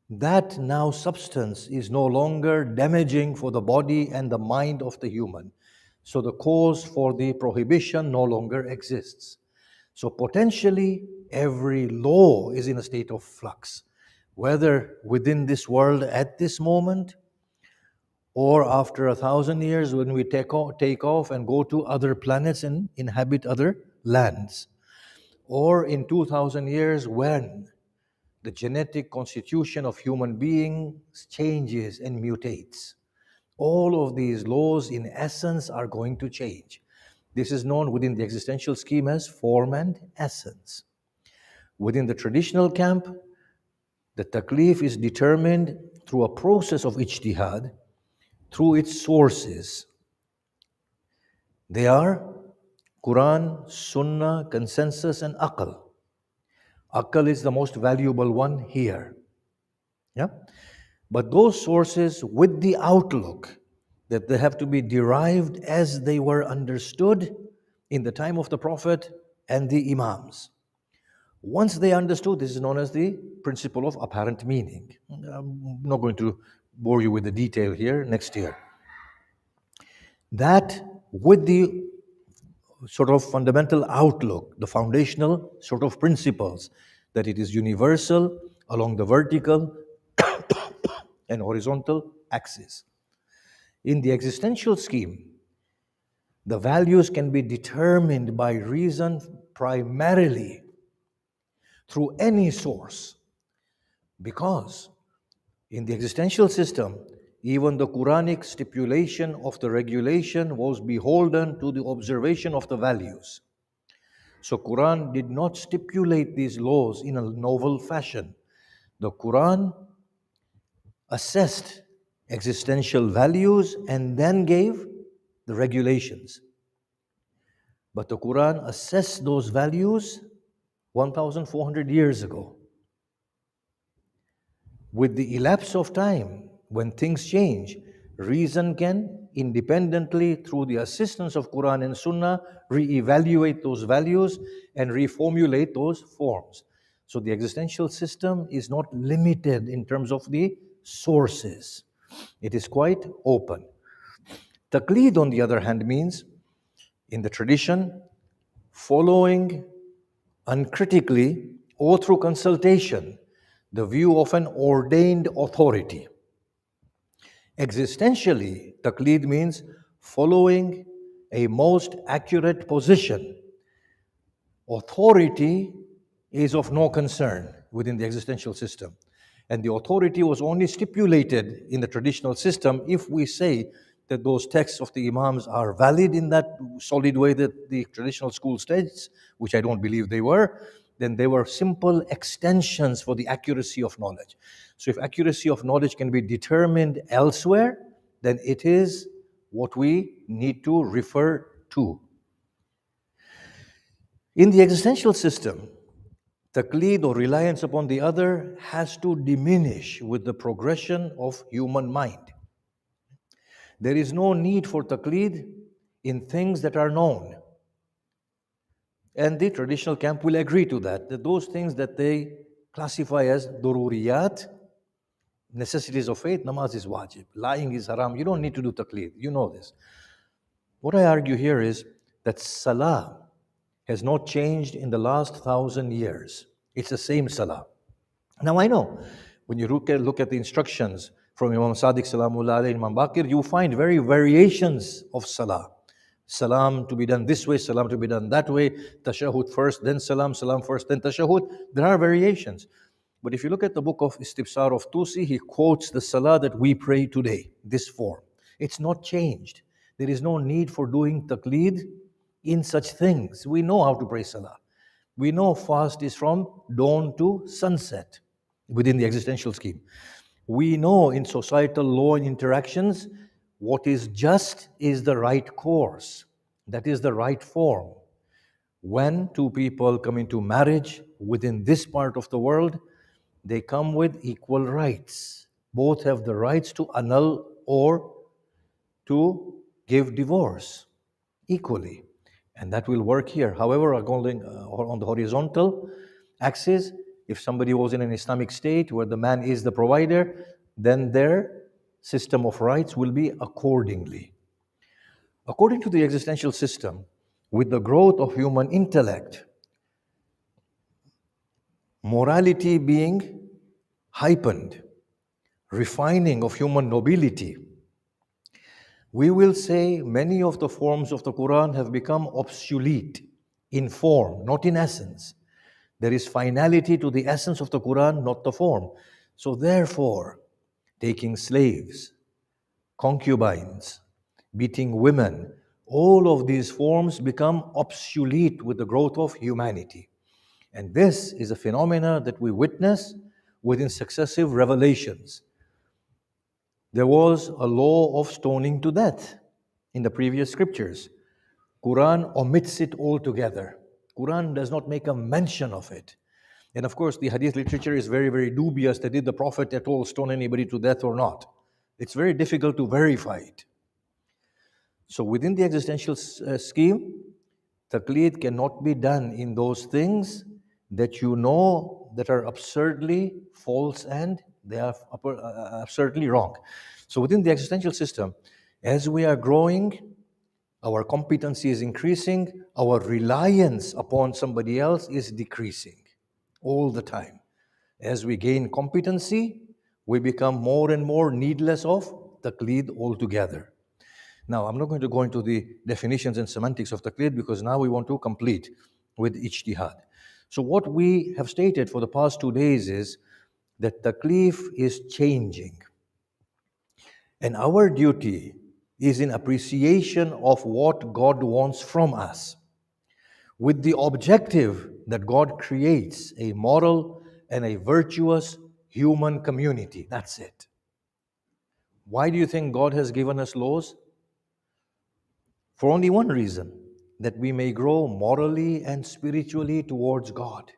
that now substance is no longer damaging for the body and the mind of the human. So the cause for the prohibition no longer exists. So potentially, every law is in a state of flux, whether within this world at this moment, or after 1,000 years when we take off and go to other planets and inhabit other lands, or in 2,000 years when the genetic constitution of human beings changes and mutates. All of these laws in essence are going to change. This is known within the existential scheme as form and essence. Within the traditional camp, the taklif is determined through a process of ijtihād, through its sources. They are Quran, Sunnah, consensus, and Aql. Aql is the most valuable one here. Yeah? But those sources with the outlook that they have to be derived as they were understood in the time of the Prophet and the Imams. Once they understood, this is known as the principle of apparent meaning. I'm not going to bore you with the detail here, next year. That with the sort of fundamental outlook, the foundational sort of principles, that it is universal along the vertical and horizontal axis. In the existential scheme, the values can be determined by reason primarily through any source, because in the existential system, even the Quranic stipulation of the regulation was beholden to the observation of the values. So Quran did not stipulate these laws in a novel fashion. The Quran assessed existential values and then gave the regulations. But the Quran assessed those values 1,400 years ago. With the elapse of time, when things change, reason can independently, through the assistance of Quran and Sunnah, re-evaluate those values and reformulate those forms. So the existential system is not limited in terms of the sources. It is quite open. Taqleed, on the other hand, means in the tradition, following uncritically or through consultation the view of an ordained authority. Existentially, taqleed means following a most accurate position. Authority is of no concern within the existential system. And the authority was only stipulated in the traditional system if we say that those texts of the Imams are valid in that solid way that the traditional school states, which I don't believe they were, then they were simple extensions for the accuracy of knowledge. So if accuracy of knowledge can be determined elsewhere, then it is what we need to refer to. In the existential system, taqleed or reliance upon the other has to diminish with the progression of human mind. There is no need for taqleed in things that are known. And the traditional camp will agree to that those things that they classify as dururiyat, necessities of faith, namaz is wajib, lying is haram, you don't need to do taqleed, you know this. What I argue here is that salah has not changed in the last 1,000 years. It's the same salah. Now I know, when you look at the instructions from Imam Sadiq Salamullah alayhi, Imam Baqir, you find variations of salah. Salam to be done this way, salam to be done that way, tashahud first, then salam, salam first, then tashahud. There are variations. But if you look at the book of Istibsar of Tusi, he quotes the salah that we pray today, this form. It's not changed. There is no need for doing taqleed in such things. We know how to pray salah. We know fast is from dawn to sunset within the existential scheme. We know in societal law and interactions, what is just is the right course. That is the right form. When two people come into marriage within this part of the world, they come with equal rights. Both have the rights to annul or to give divorce equally. And that will work here. However, on the horizontal axis, if somebody was in an Islamic state where the man is the provider, then their system of rights will be accordingly. According to the existential system, with the growth of human intellect, morality being heightened, refining of human nobility, we will say many of the forms of the Quran have become obsolete in form, not in essence. There is finality to the essence of the Quran, not the form. So therefore, taking slaves, concubines, beating women, all of these forms become obsolete with the growth of humanity. And this is a phenomena that we witness within successive revelations. There was a law of stoning to death in the previous scriptures. Quran omits it altogether. Quran does not make a mention of it. And of course, the hadith literature is very, very dubious that did the Prophet at all stone anybody to death or not. It's very difficult to verify it. So within the existential scheme, taqleed cannot be done in those things that you know that are absurdly false and they are absurdly wrong. So within the existential system, as we are growing, our competency is increasing, our reliance upon somebody else is decreasing all the time. As we gain competency, we become more and more needless of taqleed altogether. Now, I'm not going to go into the definitions and semantics of taqleed because now we want to complete with ijtihād. So what we have stated for the past 2 days is that taqleef is changing. And our duty is in appreciation of what God wants from us, with the objective that God creates a moral and a virtuous human community. That's it. Why do you think God has given us laws? For only one reason, that we may grow morally and spiritually towards God.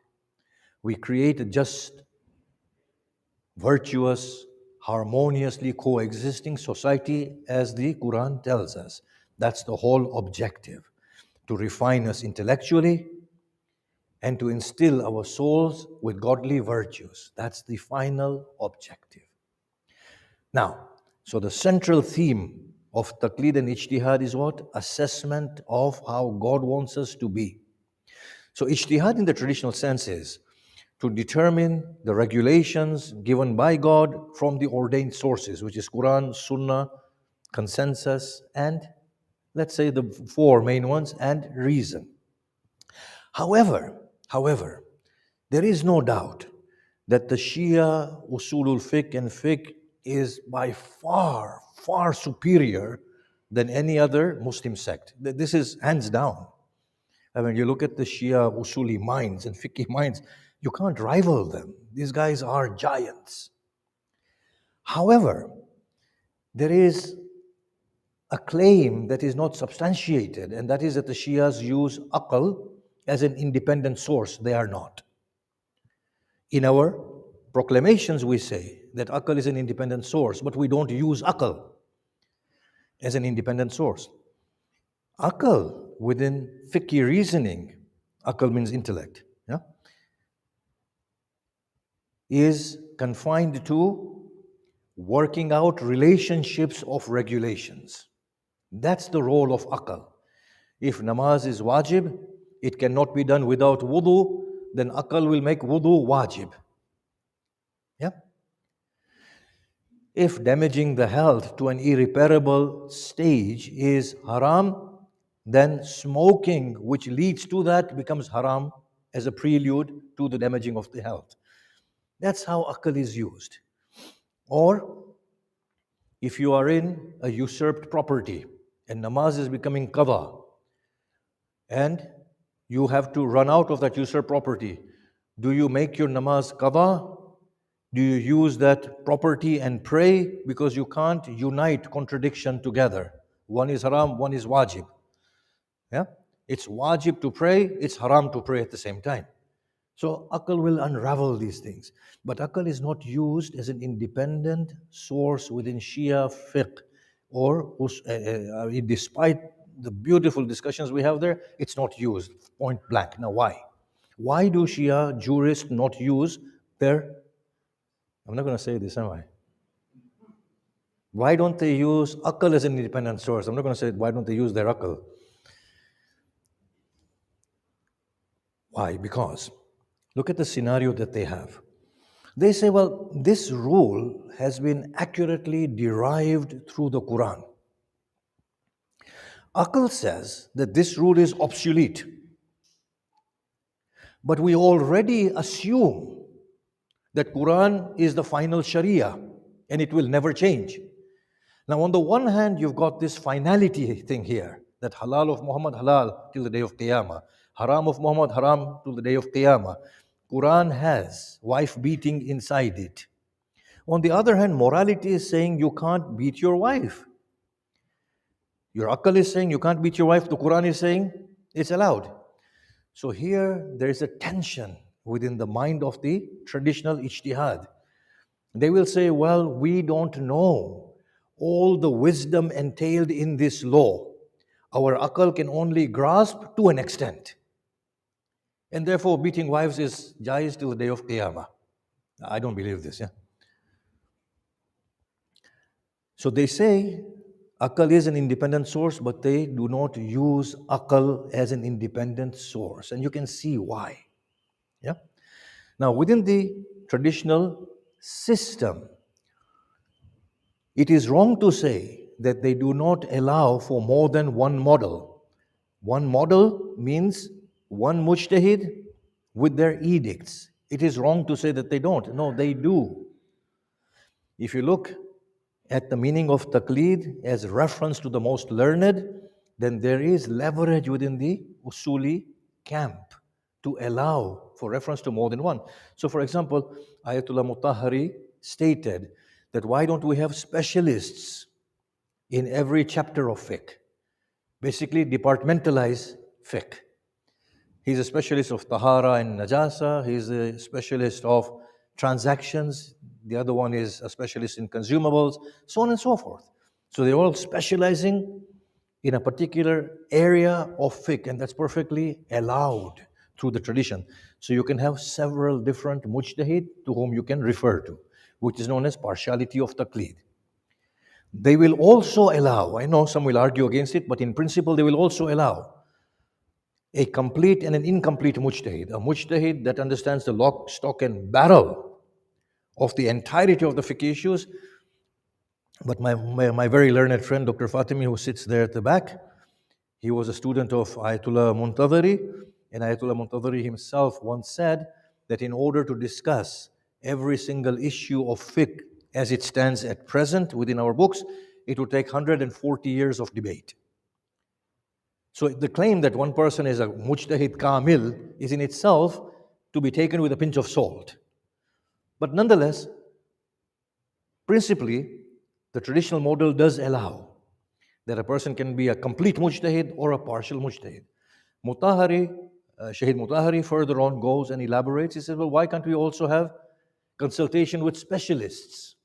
We create a just virtuous, harmoniously coexisting society as the Quran tells us. That's the whole objective, to refine us intellectually and to instill our souls with godly virtues. That's the final objective. Now, so the central theme of Taqlid and Ijtihad is what? Assessment of how God wants us to be. So Ijtihad in the traditional sense is to determine the regulations given by God from the ordained sources, which is Quran, Sunnah, consensus, and let's say the four main ones, and reason. However, there is no doubt that the Shia Usulul Fiqh and Fiqh is by far, far superior than any other Muslim sect. This is hands down. I mean, you look at the Shia Usuli minds and Fiqh minds, you can't rival them. These guys are giants. However, there is a claim that is not substantiated, and that is that the Shias use Aql as an independent source. They are not. In our proclamations, we say that Aql is an independent source, but we don't use Aql as an independent source. Aql within fiqh reasoning, Aql means intellect, yeah, is confined to working out relationships of regulations. That's the role of Aql. If namaz is wajib, it cannot be done without wudu, then Aql will make wudu wajib. Yeah? If damaging the health to an irreparable stage is haram, then smoking, which leads to that, becomes haram as a prelude to the damaging of the health. That's how Aql is used. Or, if you are in a usurped property and namaz is becoming qada, and you have to run out of that usurped property, do you make your namaz qada? Do you use that property and pray? Because you can't unite contradiction together. One is haram, one is wajib. Yeah? It's wajib to pray, it's haram to pray at the same time. So Aql will unravel these things. But Aql is not used as an independent source within Shia fiqh, or despite the beautiful discussions we have there, it's not used, point blank. Now why? Why do Shia jurists not use their, I'm not going to say this, am I? Why don't they use Aql as an independent source? I'm not going to say why don't they use their Aql. Why? Because look at the scenario that they have. They say, well, this rule has been accurately derived through the Quran. Aql says that this rule is obsolete. But we already assume that Quran is the final Sharia and it will never change. Now, on the one hand, you've got this finality thing here, that halal of Muhammad halal till the day of Qiyamah, haram of Muhammad haram till the day of Qiyamah. Quran has wife beating inside it. On the other hand, morality is saying you can't beat your wife. Your Aql is saying you can't beat your wife. The Quran is saying it's allowed. So here there is a tension within the mind of the traditional Ijtihad. They will say, well, we don't know all the wisdom entailed in this law. Our Aql can only grasp to an extent. And therefore, beating wives is jais till the day of Qiyamah. I don't believe this, yeah. So they say Aql is an independent source, but they do not use Aql as an independent source. And you can see why. Yeah. Now, within the traditional system, it is wrong to say that they do not allow for more than one model. One model means one mujtahid with their edicts. It is wrong to say that they don't. No, they do. If you look at the meaning of taqleed as reference to the most learned, then there is leverage within the usuli camp to allow for reference to more than one. So for example, Ayatollah Mutahhari stated that why don't we have specialists in every chapter of fiqh? Basically departmentalize fiqh. He's a specialist of tahara and najasa, he's a specialist of transactions, the other one is a specialist in consumables, so on and so forth. So they're all specializing in a particular area of fiqh, and that's perfectly allowed through the tradition. So you can have several different mujtahid to whom you can refer to, which is known as partiality of taqlid. They will also allow, I know some will argue against it, but in principle they will also allow a complete and an incomplete mujtahid, a mujtahid that understands the lock, stock and barrel of the entirety of the fiqh issues. But my very learned friend, Dr. Fatimi, who sits there at the back, he was a student of Ayatollah Muntadhari, and Ayatollah Muntadhari himself once said that in order to discuss every single issue of fiqh as it stands at present within our books, it would take 140 years of debate. So the claim that one person is a mujtahid kamil is in itself to be taken with a pinch of salt. But nonetheless, principally, the traditional model does allow that a person can be a complete mujtahid or a partial mujtahid. Shaykh Mutahari further on goes and elaborates. He says, well, why can't we also have consultation with specialists?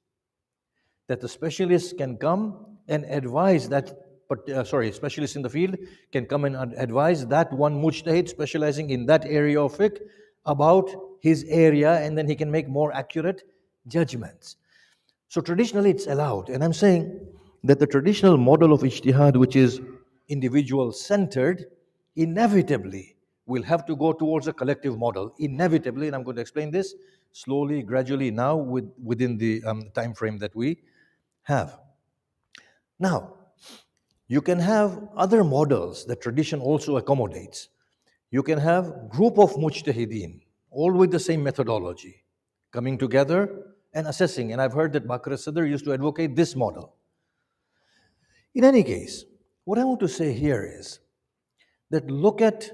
That the specialists can come and advise that, specialists in the field can come and advise that one mujtahid specializing in that area of fiqh about his area, and then he can make more accurate judgments. So traditionally it's allowed, and I'm saying that the traditional model of ijtihad, which is individual-centered, inevitably will have to go towards a collective model. Inevitably, and I'm going to explain this slowly, gradually now within the time frame that we have. Now, you can have other models that tradition also accommodates. You can have group of mujtahideen, all with the same methodology, coming together and assessing. And I've heard that Bakr as-Sadr used to advocate this model. In any case, what I want to say here is that look at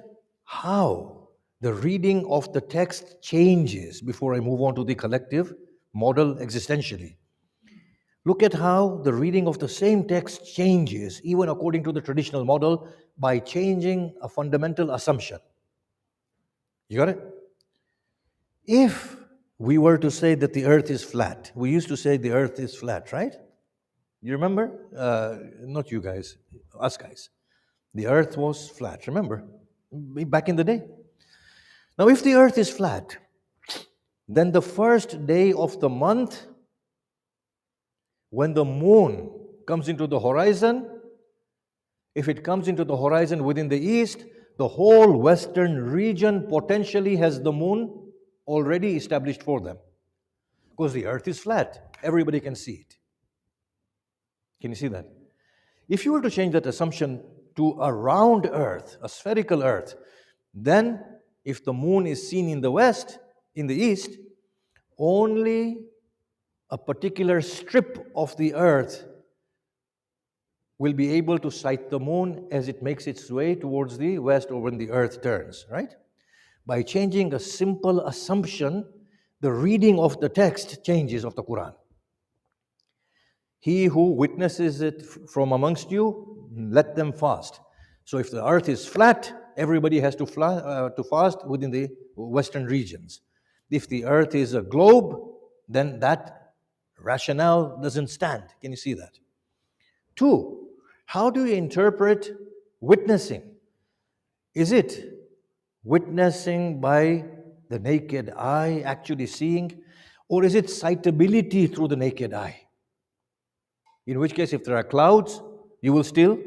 how the reading of the text changes before I move on to the collective model existentially. Look at how the reading of the same text changes, even according to the traditional model, by changing a fundamental assumption. You got it? If we were to say that the earth is flat, we used to say the earth is flat, right? You remember? Not you guys, us guys. The earth was flat, remember? Back in the day. Now, if the earth is flat, then the first day of the month, when the moon comes into the horizon, if it comes into the horizon within the east, the whole western region potentially has the moon already established for them. Because the earth is flat, everybody can see it. Can you see that? If you were to change that assumption to a round earth, a spherical earth, then if the moon is seen in the west, in the east, only a particular strip of the earth will be able to sight the moon as it makes its way towards the west or when the earth turns, right? By changing a simple assumption, the reading of the text changes of the Quran. He who witnesses it from amongst you, let them fast. So if the earth is flat, everybody has to fast within the western regions. If the earth is a globe, then that rationale doesn't stand. Can you see that? 2, how do you interpret witnessing? Is it witnessing by the naked eye, actually seeing, or is it sightability through the naked eye? In which case, if there are clouds, you will still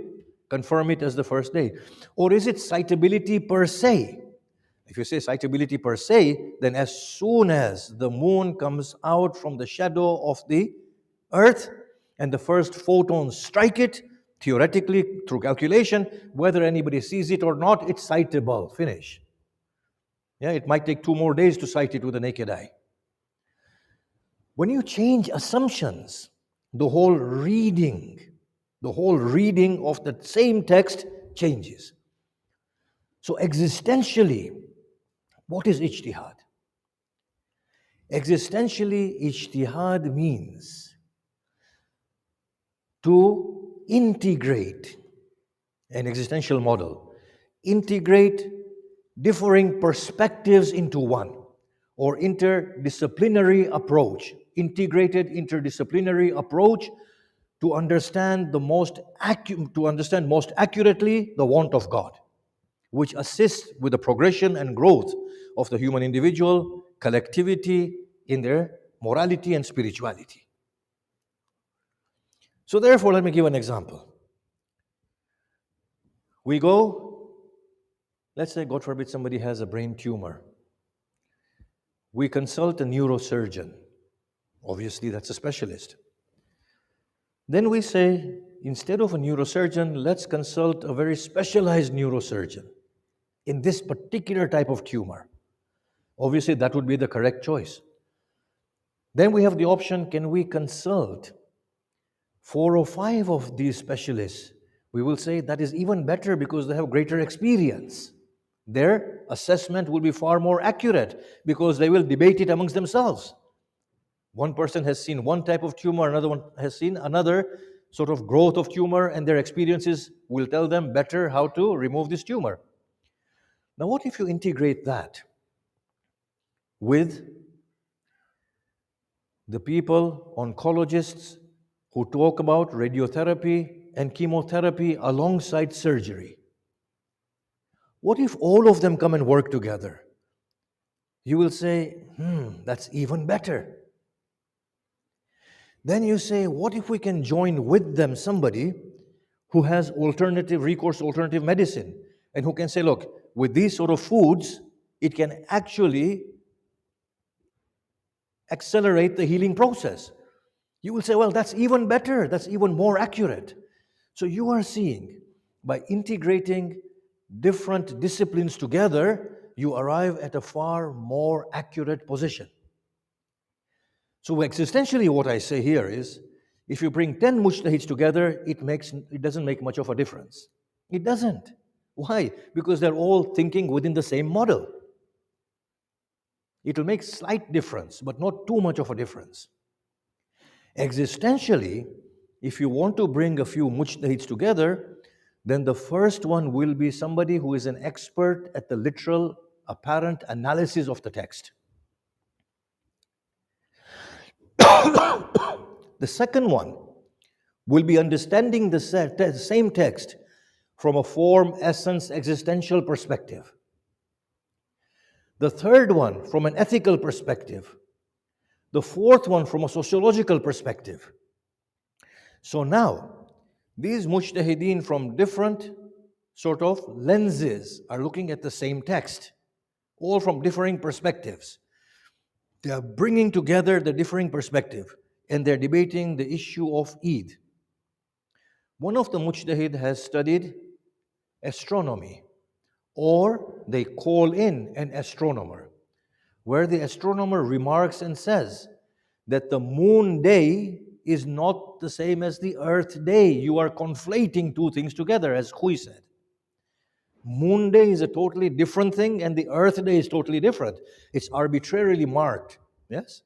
confirm it as the first day. Or is it sightability per se? If you say sightability per se, then as soon as the moon comes out from the shadow of the earth and the first photons strike it, theoretically, through calculation, whether anybody sees it or not, it's sightable. Finish. Yeah, it might take 2 more days to sight it with the naked eye. When you change assumptions, the whole reading of the same text changes. So existentially, what is ijtihad? Existentially, ijtihad means to integrate an existential model, integrate differing perspectives into one, or interdisciplinary approach. integrated, interdisciplinary approach to understand most accurately the want of God, which assists with the progression and growth of the human individual, collectivity in their morality and spirituality. So therefore, let me give an example. We go, let's say, God forbid, somebody has a brain tumor. We consult a neurosurgeon. Obviously, that's a specialist. Then we say, instead of a neurosurgeon, let's consult a very specialized neurosurgeon in this particular type of tumor. Obviously, that would be the correct choice. Then we have the option, can we consult 4 or 5 of these specialists? We will say that is even better because they have greater experience. Their assessment will be far more accurate because they will debate it amongst themselves. One person has seen one type of tumor, another one has seen another sort of growth of tumor, and their experiences will tell them better how to remove this tumor. Now, what if you integrate that with the people, oncologists, who talk about radiotherapy and chemotherapy alongside surgery? What if all of them come and work together? You will say, that's even better. Then you say, what if we can join with them somebody who has alternative medicine, and who can say, look, with these sort of foods, it can actually accelerate the healing process. You will say, well, that's even better, that's even more accurate. So you are seeing, by integrating different disciplines together, you arrive at a far more accurate position. So existentially, what I say here is, if you bring 10 mujtahids together, it doesn't make much of a difference. It doesn't. Why? Because they're all thinking within the same model. It will make slight difference, but not too much of a difference. Existentially, if you want to bring a few mujtahids together, then the first one will be somebody who is an expert at the literal, apparent analysis of the text. The second one will be understanding the same text from a form, essence, existential perspective. The third one from an ethical perspective. The fourth one from a sociological perspective. So now, these mujtahideen from different sort of lenses are looking at the same text, all from differing perspectives. They are bringing together the differing perspective, and they're debating the issue of Eid. One of the mujtahid has studied astronomy, or they call in an astronomer, where the astronomer remarks and says that the moon day is not the same as the earth day. You are conflating two things together, as Khui said. Moon day is a totally different thing, and the earth day is totally different. It's arbitrarily marked, yes?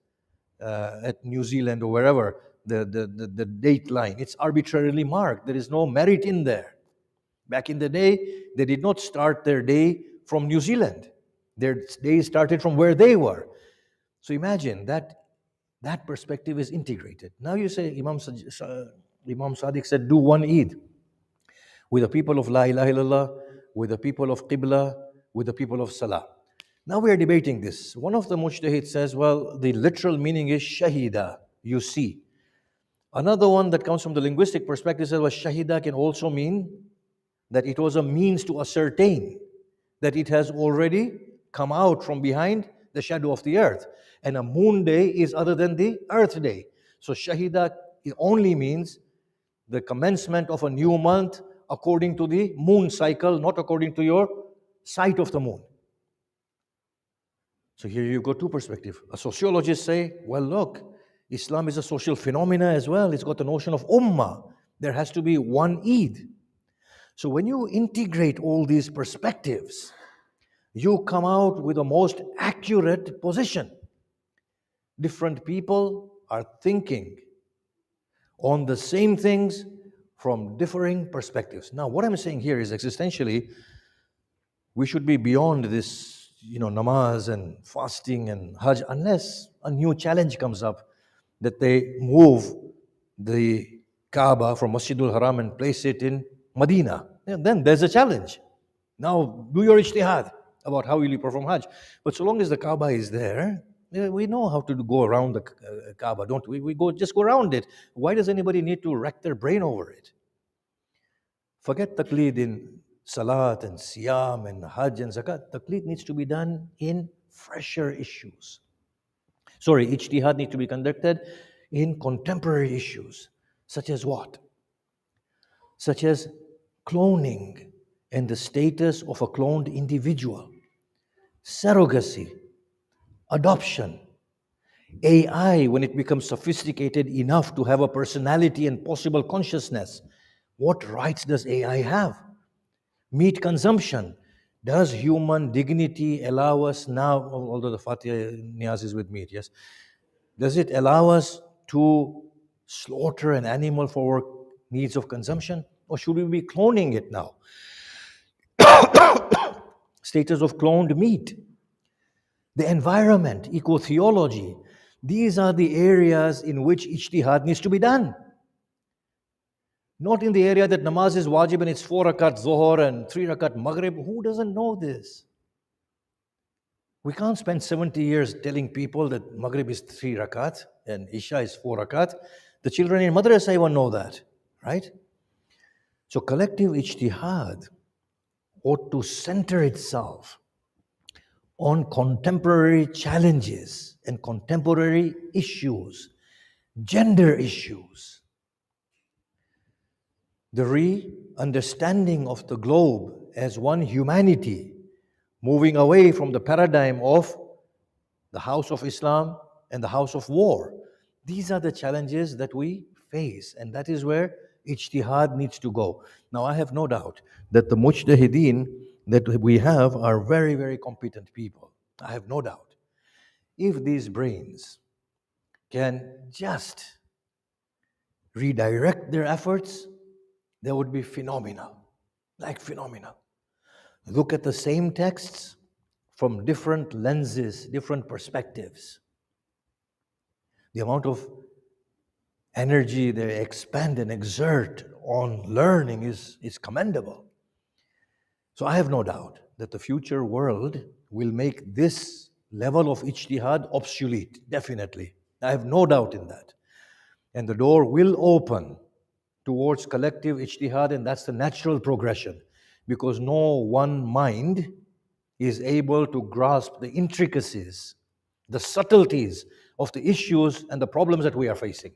At New Zealand or wherever, the date line, it's arbitrarily marked. There is no merit in there. Back in the day, they did not start their day from New Zealand. Their day started from where they were. So imagine that perspective is integrated. Now you say, Imam Sadiq said, do one Eid with the people of La ilaha illallah, with the people of Qibla, with the people of Salah. Now we are debating this. One of the mujtahid says, well, the literal meaning is shahida, you see. Another one that comes from the linguistic perspective says, well, shahida can also mean that it was a means to ascertain that it has already come out from behind the shadow of the earth. And a moon day is other than the earth day. So shahida only means the commencement of a new month according to the moon cycle, not according to your sight of the moon. So here you go, two perspectives. A sociologist say, well, look, Islam is a social phenomena as well. It's got the notion of ummah. There has to be one Eid. So when you integrate all these perspectives, you come out with the most accurate position. Different people are thinking on the same things from differing perspectives. Now, what I'm saying here is existentially, we should be beyond this, namaz and fasting and hajj, unless a new challenge comes up. that they move the Kaaba from Masjidul Haram and place it in Medina. And then there's a challenge. Now do your ijtihad about how will you perform Hajj. But so long as the Kaaba is there, we know how to go around the Kaaba, don't we? We just go around it. Why does anybody need to rack their brain over it? Forget taqleed in Salat and Siyam and Hajj and Zakat. Taqleed needs to be done in fresher issues. Ijtihad needs to be conducted in contemporary issues. Such as what? Such as cloning and the status of a cloned individual, surrogacy, adoption, AI when it becomes sophisticated enough to have a personality and possible consciousness. What rights does AI have? Meat consumption. Does human dignity allow us now, although the Fatiha Niyaz is with meat, yes? Does it allow us to slaughter an animal for needs of consumption? Or should we be cloning it now? Status of cloned meat. The environment, eco-theology. These are the areas in which ijtihad needs to be done. Not in the area that namaz is wajib and it's 4 rakat Zohar and 3 rakat Maghrib. Who doesn't know this? We can't spend 70 years telling people that Maghrib is 3 rakat and Isha is 4 rakat. The children in madrasa even know that, right? So collective ijtihad ought to center itself on contemporary challenges and contemporary issues, gender issues. The re-understanding of the globe as one humanity, moving away from the paradigm of the house of Islam and the house of war. These are the challenges that we face, and that is where ijtihad needs to go. Now, I have no doubt that the mujtahideen that we have are very, very competent people. I have no doubt. If these brains can just redirect their efforts, they would be phenomenal, like phenomenal. Look at the same texts from different lenses, different perspectives. The amount of energy they expend and exert on learning is commendable. So I have no doubt that the future world will make this level of ijtihad obsolete, definitely. I have no doubt in that. And the door will open towards collective ijtihad, and that's the natural progression, because no one mind is able to grasp the intricacies, the subtleties of the issues and the problems that we are facing.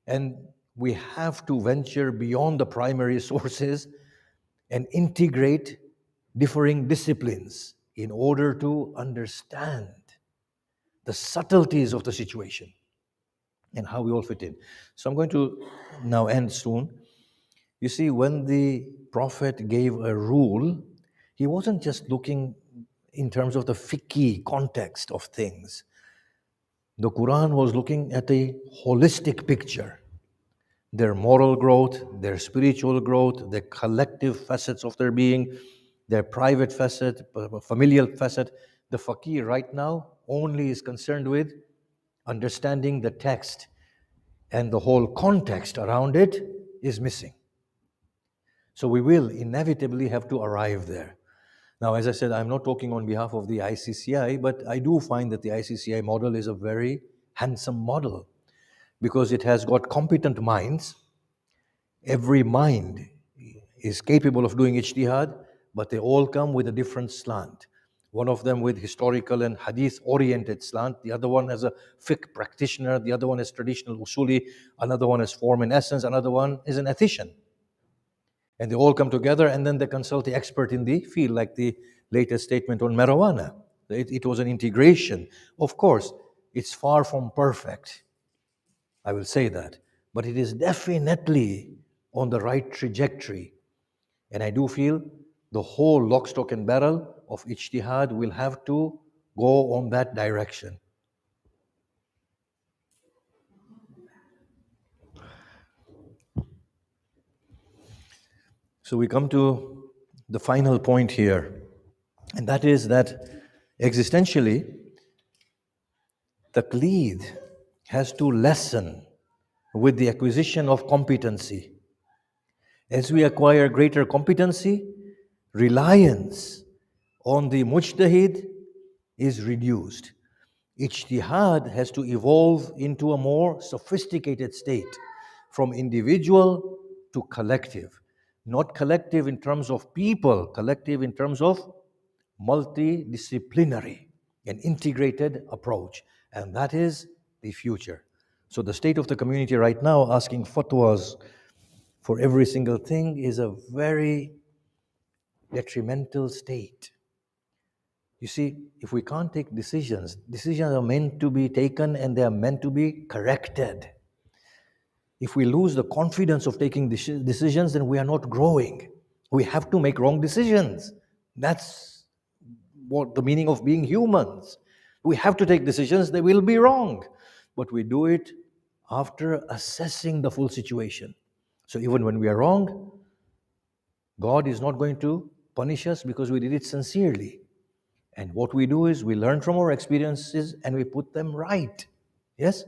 And we have to venture beyond the primary sources and integrate differing disciplines in order to understand the subtleties of the situation and how we all fit in. So I'm going to now end soon. You see, when the Prophet gave a rule, he wasn't just looking in terms of the fiqh context of things. The Quran was looking at a holistic picture. Their moral growth, their spiritual growth, the collective facets of their being, their private facet, familial facet. The faqih right now only is concerned with understanding the text, and the whole context around it is missing. So we will inevitably have to arrive there. Now, as I said, I'm not talking on behalf of the ICCI, but I do find that the ICCI model is a very handsome model because it has got competent minds. Every mind is capable of doing ijtihad, but they all come with a different slant. One of them with historical and hadith-oriented slant, the other one as a fiqh practitioner, the other one is traditional usuli, another one is form and essence, another one is an ethician. And they all come together and then they consult the expert in the field, like the latest statement on marijuana. It was an integration. Of course, it's far from perfect, I will say that, but it is definitely on the right trajectory. And I do feel the whole lock, stock and barrel of ijtihad will have to go on that direction. So we come to the final point here, and that is that existentially, taqleed has to lessen with the acquisition of competency. As we acquire greater competency, reliance on the mujtahid is reduced. Ijtihād has to evolve into a more sophisticated state, from individual to collective. Not collective in terms of people, collective in terms of multidisciplinary, an integrated approach. And that is the future. So the state of the community right now, asking fatwas for every single thing, is a very detrimental state. You see, if we can't take decisions, decisions are meant to be taken and they are meant to be corrected. If we lose the confidence of taking decisions, then we are not growing. We have to make wrong decisions. That's what the meaning of being humans. We have to take decisions, they will be wrong. But we do it after assessing the full situation. So even when we are wrong, God is not going to punish us because we did it sincerely. And what we do is we learn from our experiences and we put them right. Yes?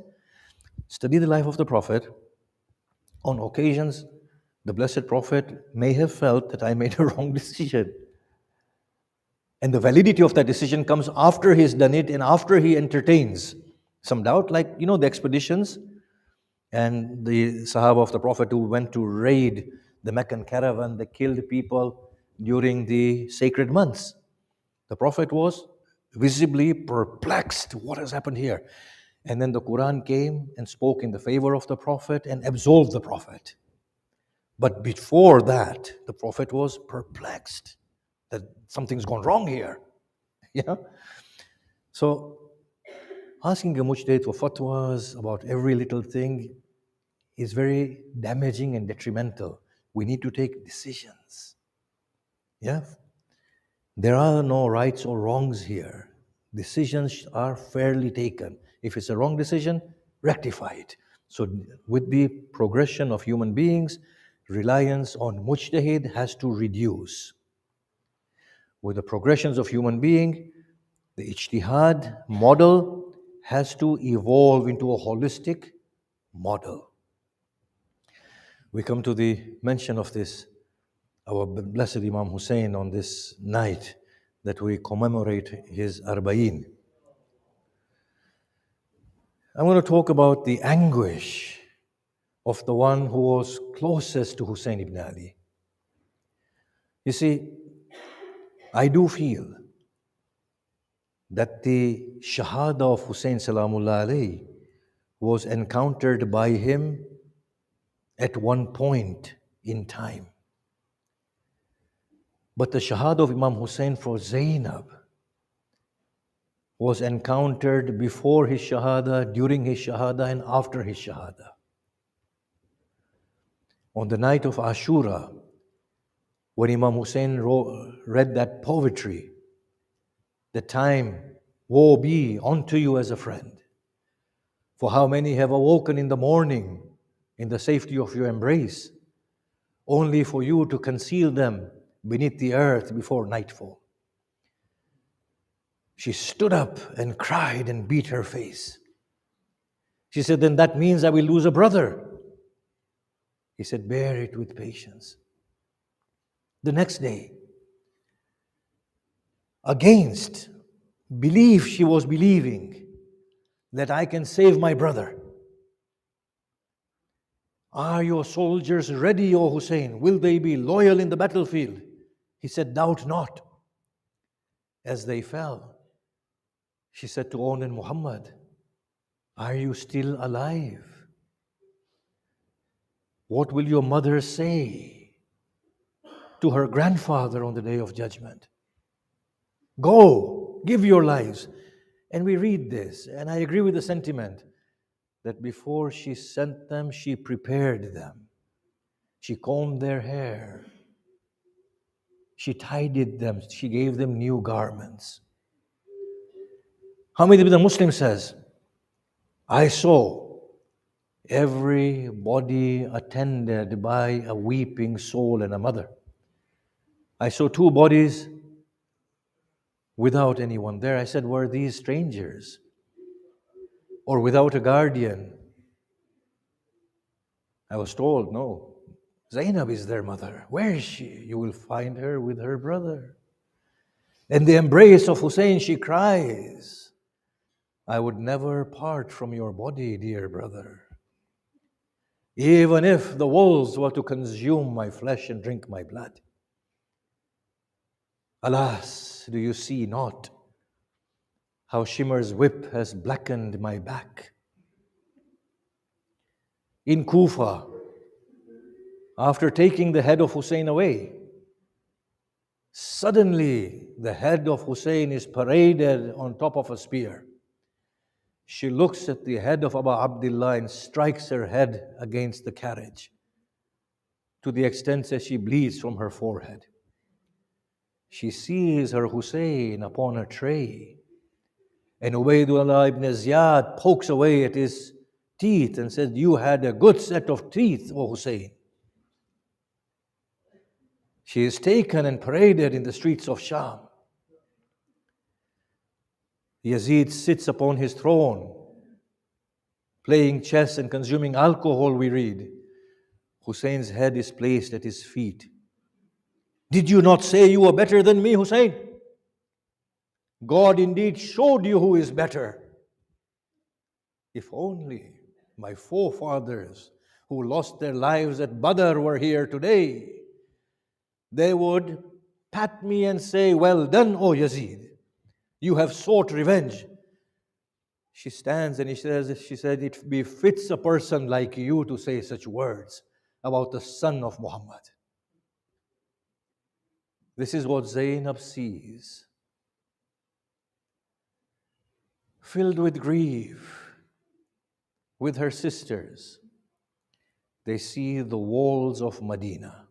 Study the life of the Prophet. On occasions, the Blessed Prophet may have felt that I made a wrong decision. And the validity of that decision comes after he's done it and after he entertains some doubt, like, the expeditions and the Sahaba of the Prophet who went to raid the Meccan caravan, they killed people during the sacred months. The Prophet was visibly perplexed. What has happened here? And then the Quran came and spoke in the favor of the Prophet and absolved the Prophet. But before that, the Prophet was perplexed that something's gone wrong here. So asking a mujtahid for fatwas about every little thing is very damaging and detrimental. We need to take decisions. Yeah? There are no rights or wrongs here. Decisions are fairly taken. If it's a wrong decision, rectify it. So with the progression of human beings, reliance on mujtahid has to reduce. With the progressions of human being, the ijtihad model has to evolve into a holistic model. We come to the mention of this, our blessed Imam Hussein, on this night that we commemorate his Arbaeen. I'm going to talk about the anguish of the one who was closest to Hussein ibn Ali. You see, I do feel that the Shahada of Hussein Salamullah alayhi was encountered by him at one point in time. But the Shahada of Imam Hussein for Zainab was encountered before his Shahada, during his Shahada, and after his Shahada. On the night of Ashura, when Imam Hussein read that poetry, the time, woe be unto you as a friend. For how many have awoken in the morning in the safety of your embrace, only for you to conceal them beneath the earth before nightfall. She stood up and cried and beat her face. She said, then that means I will lose a brother. He said, bear it with patience. The next day, against belief she was believing that I can save my brother. Are your soldiers ready, O Hussein? Will they be loyal in the battlefield? He said, doubt not. As they fell, she said to Onan Muhammad, are you still alive? What will your mother say to her grandfather on the day of judgment? Go, give your lives. And we read this, and I agree with the sentiment that before she sent them, she prepared them. She combed their hair. She tidied them. She gave them new garments. Hamid ibn Muslim says, I saw every body attended by a weeping soul and a mother. I saw two bodies without anyone there. I said, were these strangers? or without a guardian. I was told, no, Zainab is their mother. Where is she? You will find her with her brother. In the embrace of Hussein, she cries, I would never part from your body, dear brother. Even if the wolves were to consume my flesh and drink my blood. Alas, do you see not how Shimmer's whip has blackened my back? In Kufa, after taking the head of Hussein away, suddenly the head of Hussein is paraded on top of a spear. She looks at the head of Abu Abdullah and strikes her head against the carriage to the extent that she bleeds from her forehead. She sees her Hussein upon a tray, and Ubaydullah ibn Ziyad pokes away at his teeth and says, you had a good set of teeth, O Hussein. She is taken and paraded in the streets of Sham. Yazid sits upon his throne, playing chess and consuming alcohol, we read. Hussein's head is placed at his feet. Did you not say you were better than me, Hussein? God indeed showed you who is better. If only my forefathers who lost their lives at Badr were here today, they would pat me and say, well done, O Yazid. You have sought revenge. She stands and she said, it befits a person like you to say such words about the son of Muhammad. This is what Zainab sees. Filled with grief, with her sisters, they see the walls of Medina.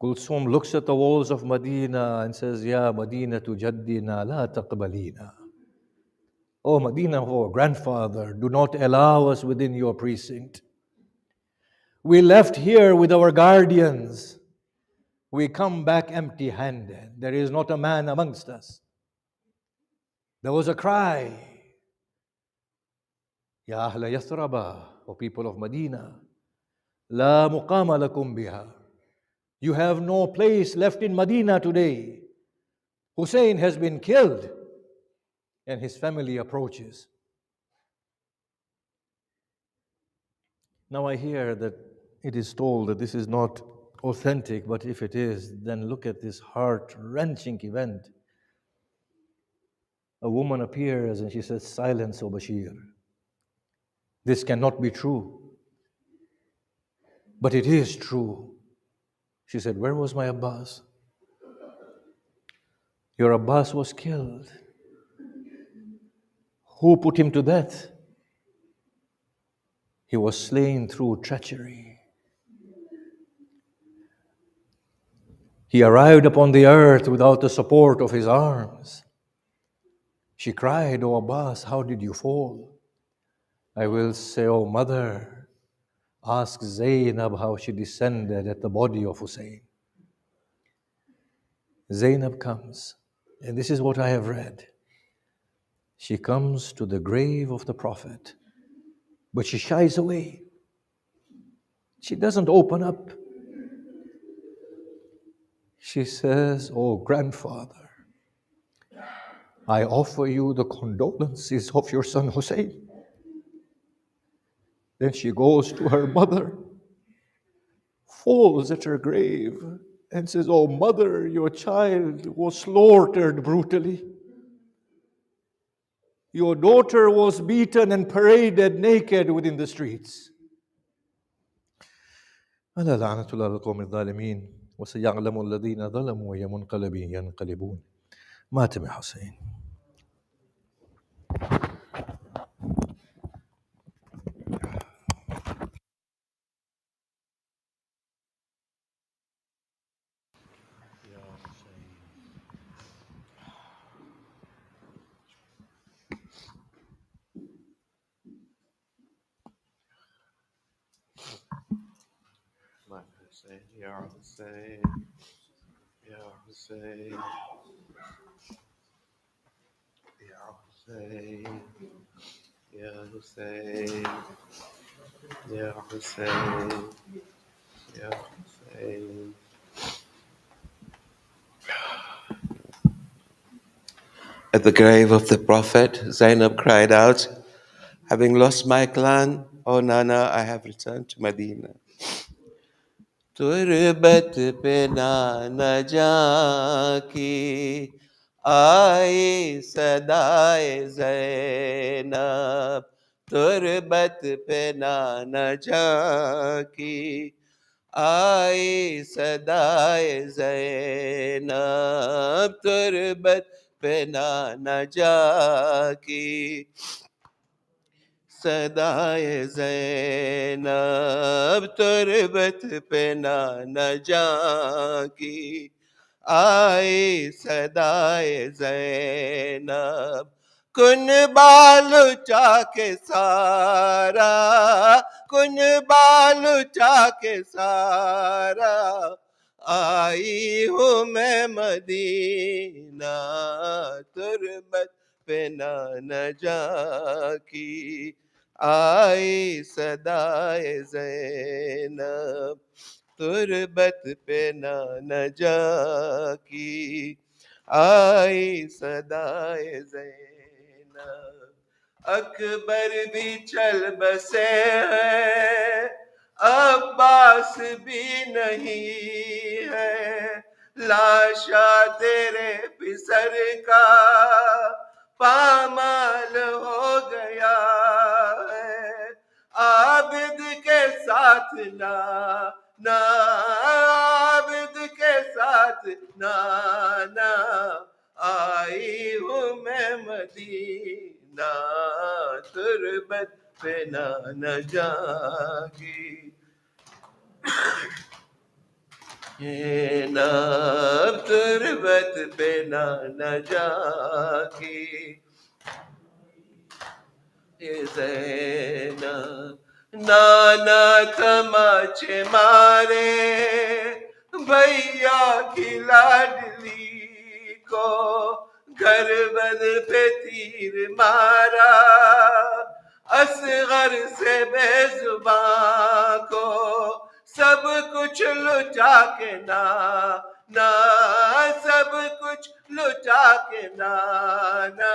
Kulsum looks at the walls of Medina and says, Ya Medina tu jaddina la taqbalina. Oh Medina, oh grandfather, do not allow us within your precinct. We left here with our guardians. We come back empty-handed. There is not a man amongst us. There was a cry. Ya Ahla Yathraba, O people of Medina, La muqama lakum biha. You have no place left in Medina today. Hussein has been killed, and his family approaches. Now I hear that it is told that this is not authentic, but if it is, then look at this heart-wrenching event. A woman appears and she says, silence, O Bashir. This cannot be true. But it is true. She said, where was my Abbas? Your Abbas was killed. Who put him to death? He was slain through treachery. He arrived upon the earth without the support of his arms. She cried, O Abbas, how did you fall? I will say, O mother, ask Zainab how she descended at the body of Hussein. Zainab comes, and this is what I have read. She comes to the grave of the Prophet, but she shies away. She doesn't open up. She says, oh grandfather, I offer you the condolences of your son Hussein. Then she goes to her mother, falls at her grave, and says, oh mother, your child was slaughtered brutally. Your daughter was beaten and paraded naked within the streets. ألا لعنة الله على القوم الظالمين وسيعلم الذين ظلموا أي منقلب ينقلبون. ماتم يا حسين. My Hussein, Ya Hussein, Ya Hussein, Ya Hussein, Ya Hussein, Ya Hussein, Ya Hussein. At the grave of the Prophet, Zainab cried out, having lost my clan, O Nana, I have returned to Medina. تربت پہ نہ جا کی آئی صدائے زینب تربت پہ نہ جا کی آئی صدائے زینب تربت پہ نہ جا کی صدائے زینب تربت پہ نہ جا کی آئی صدائے زینب کن بالو چاکے سارا کن بالو چاکے سارا آئی ہوں میں مدینہ تربت پہ نہ جا کی آئی صدائے زینب تربت پہ نہ جا کی آئی صدائے زینب اکبر بھی چل بسے ہیں عباس بھی نہیں ہے لاشا تیرے پسر کا پامال ہو گیا ہے عابد کے ساتھ عابد کے ساتھ نانا آئی ہوں میں مدینہ تربت پہ نہ جاگی زینب تربت پہ نہ جاگی زینب نانا تماچے مارے بھیا کی لاڈلی کو گردن پہ تیر مارا اصغر سے بے زباں کو سب کچھ لٹا کے نا سب کچھ لٹا کے نانا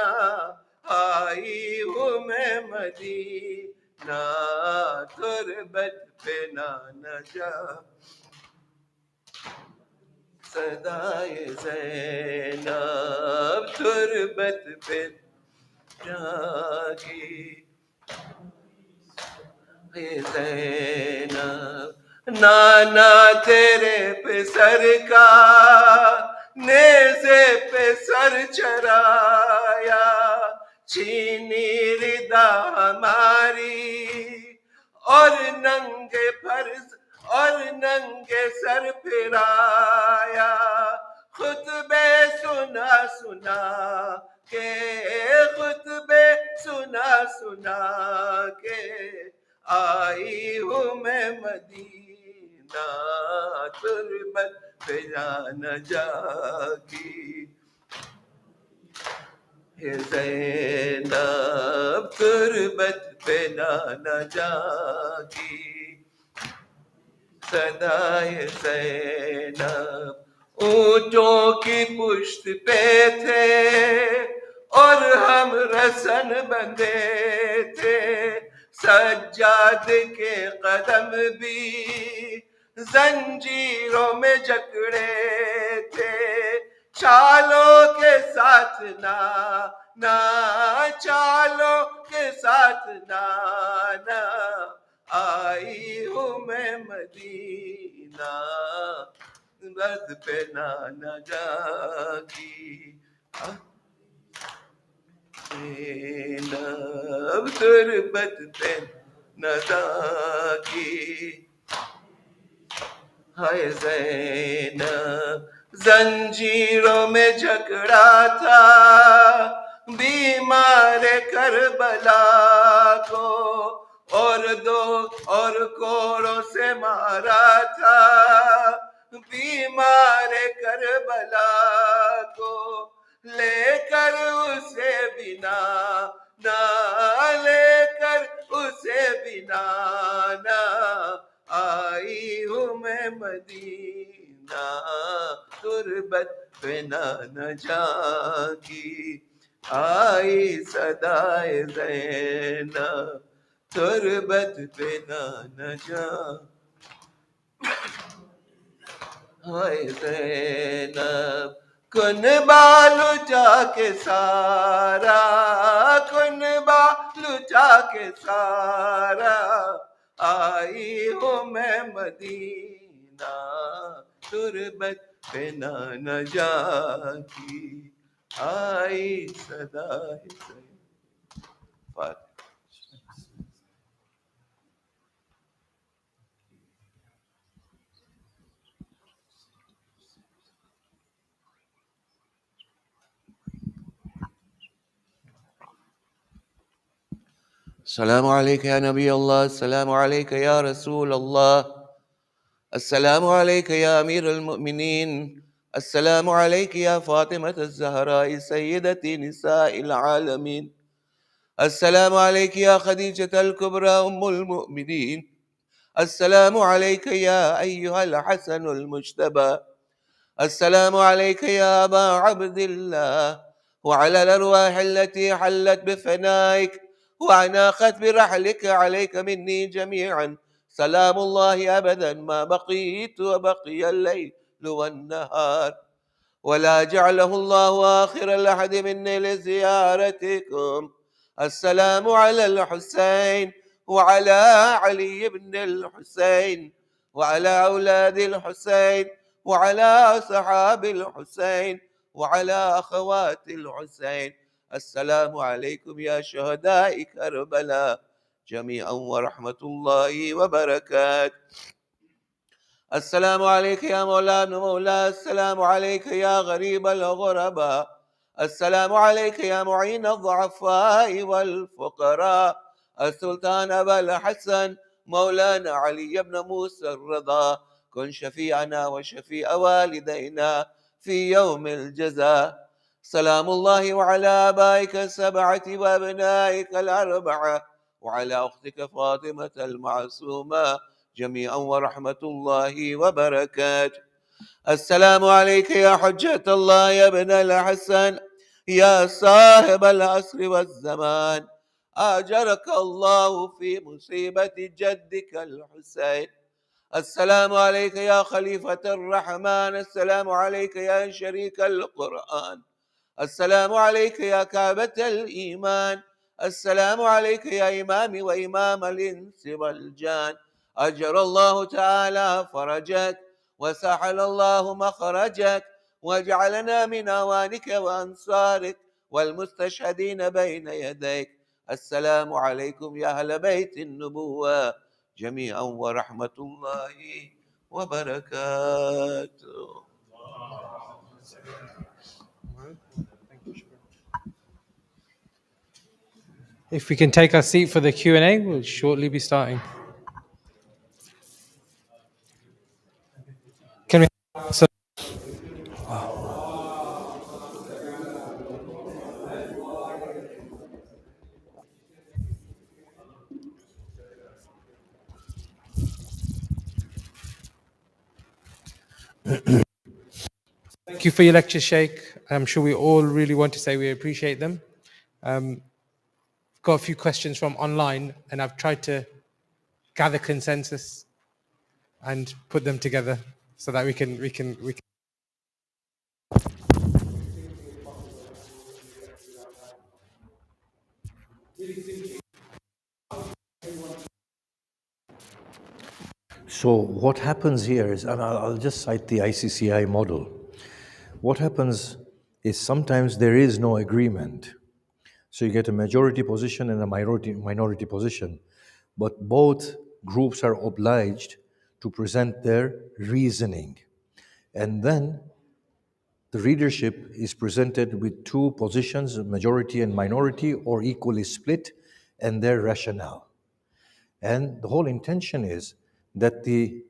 آئی ہوں میں مدینہ تربت پہ نہ جا صدائے زینب تربت پہ جاگی زینب نانا تیرے پہ سر کا نیزے پہ سر چرایا چھینی ردا ہماری اور ننگے فرض اور ننگے سر پھرایا خطبے سنا کے خطبے سنا کے آئی ہوں میں مدینہ تربت پہ نہ جاگی زینب تربت پہ نہ جاگی صدائے زینب اونٹوں کی پشت پہ تھے اور ہم رسن بندے تھے سجاد کے قدم بھی زنجیروں میں جکڑے تھے چالوں کے ساتھ نا چالوں کے ساتھ نا آئی ہوں میں مدینہ برد پہ نہ جاگی زینب تربت پہ نہ جاگی ہائے زینب زنجیروں میں جھگڑا تھا بیمار کربلا کو اور کوڑوں سے مارا تھا بیمار کربلا کو لے کر اسے بنا आई सदाए ज़ैनब तुरबत पे न जा हाय ज़ैनब कुन बालू जाके सारा कुन बालू जाके सारा आई हूँ मैं मदीना तुरबत पे न जाती आई सदा है السلام عليك يا نبي الله السلام عليك يا رسول الله السلام عليك يا أمير المؤمنين السلام عليك يا فاطمة الزهراء سيدة نساء العالمين السلام عليك يا خديجة الكبرى أم المؤمنين السلام عليك يا أيها الحسن المجتبى السلام عليك يا أبا عبد الله وعلى الأرواح التي حلت بفنائك وعناخت برحلك عليك مني جميعا سلام الله أبدا ما بقيت وبقي الليل والنهار ولا جعله الله آخر الأحد مني لزيارتكم السلام على الحسين وعلى علي بن الحسين وعلى أولاد الحسين وعلى أصحاب الحسين وعلى أخوات الحسين السلام عليكم يا شهداء كربلاء جميعا ورحمة الله وبركاته السلام عليك يا مولانا مولا السلام عليك يا غريب الغرباء السلام عليك يا معين الضعفاء والفقراء السلطان أبا الحسن مولانا علي بن موسى الرضا كن شفيعنا وشفيع والدينا في يوم الجزاء سلام الله وعلى آبائك السبعة وأبنائك الأربعة وعلى أختك فاطمة المعصومة جميعا ورحمة الله وبركاته السلام عليك يا حجة الله يا ابن الحسن يا صاحب العصر والزمان آجرك الله في مصيبة جدك الحسين السلام عليك يا خليفة الرحمن السلام عليك يا شريك القرآن السلام عليك يا كعبة الإيمان السلام عليك يا إمامي وإمام الإنس والجان أجر الله تعالى فرجك وسحل الله مخرجك وجعلنا من أوانك وأنصارك والمستشهدين بين يديك السلام عليكم يا أهل بيت النبوة جميعا ورحمة الله وبركاته. If we can take our seat for the Q&A, we'll shortly be starting. Can we? So, thank you for your lecture, Sheikh. I'm sure we all really want to say we appreciate them. Got a few questions from online, and I've tried to gather consensus and put them together so that we can. So what happens here is, and I'll just cite the ICCI model. What happens is sometimes there is no agreement. So you get a majority position and a minority position, but both groups are obliged to present their reasoning. And then the readership is presented with two positions, majority and minority, or equally split, and their rationale. And the whole intention is that the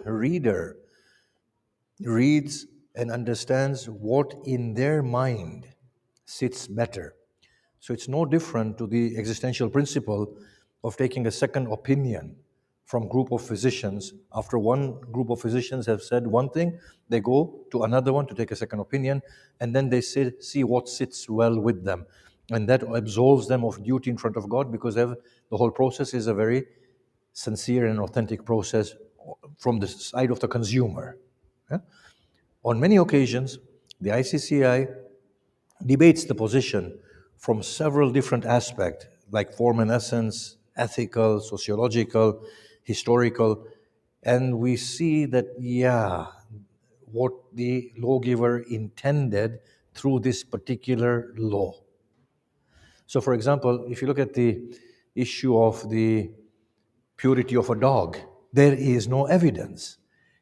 reader reads and understands what in their mind sits better. So it's no different to the existential principle of taking a second opinion from group of physicians. After one group of physicians have said one thing, they go to another one to take a second opinion, and then they see what sits well with them. And that absolves them of duty in front of God, because the whole process is a very sincere and authentic process from the side of the consumer. Yeah? On many occasions, the ICCI debates the position from several different aspects, like form and essence, ethical, sociological, historical, and we see that, yeah, what the lawgiver intended through this particular law. So, for example, if you look at the issue of the purity of a dog, there is no evidence.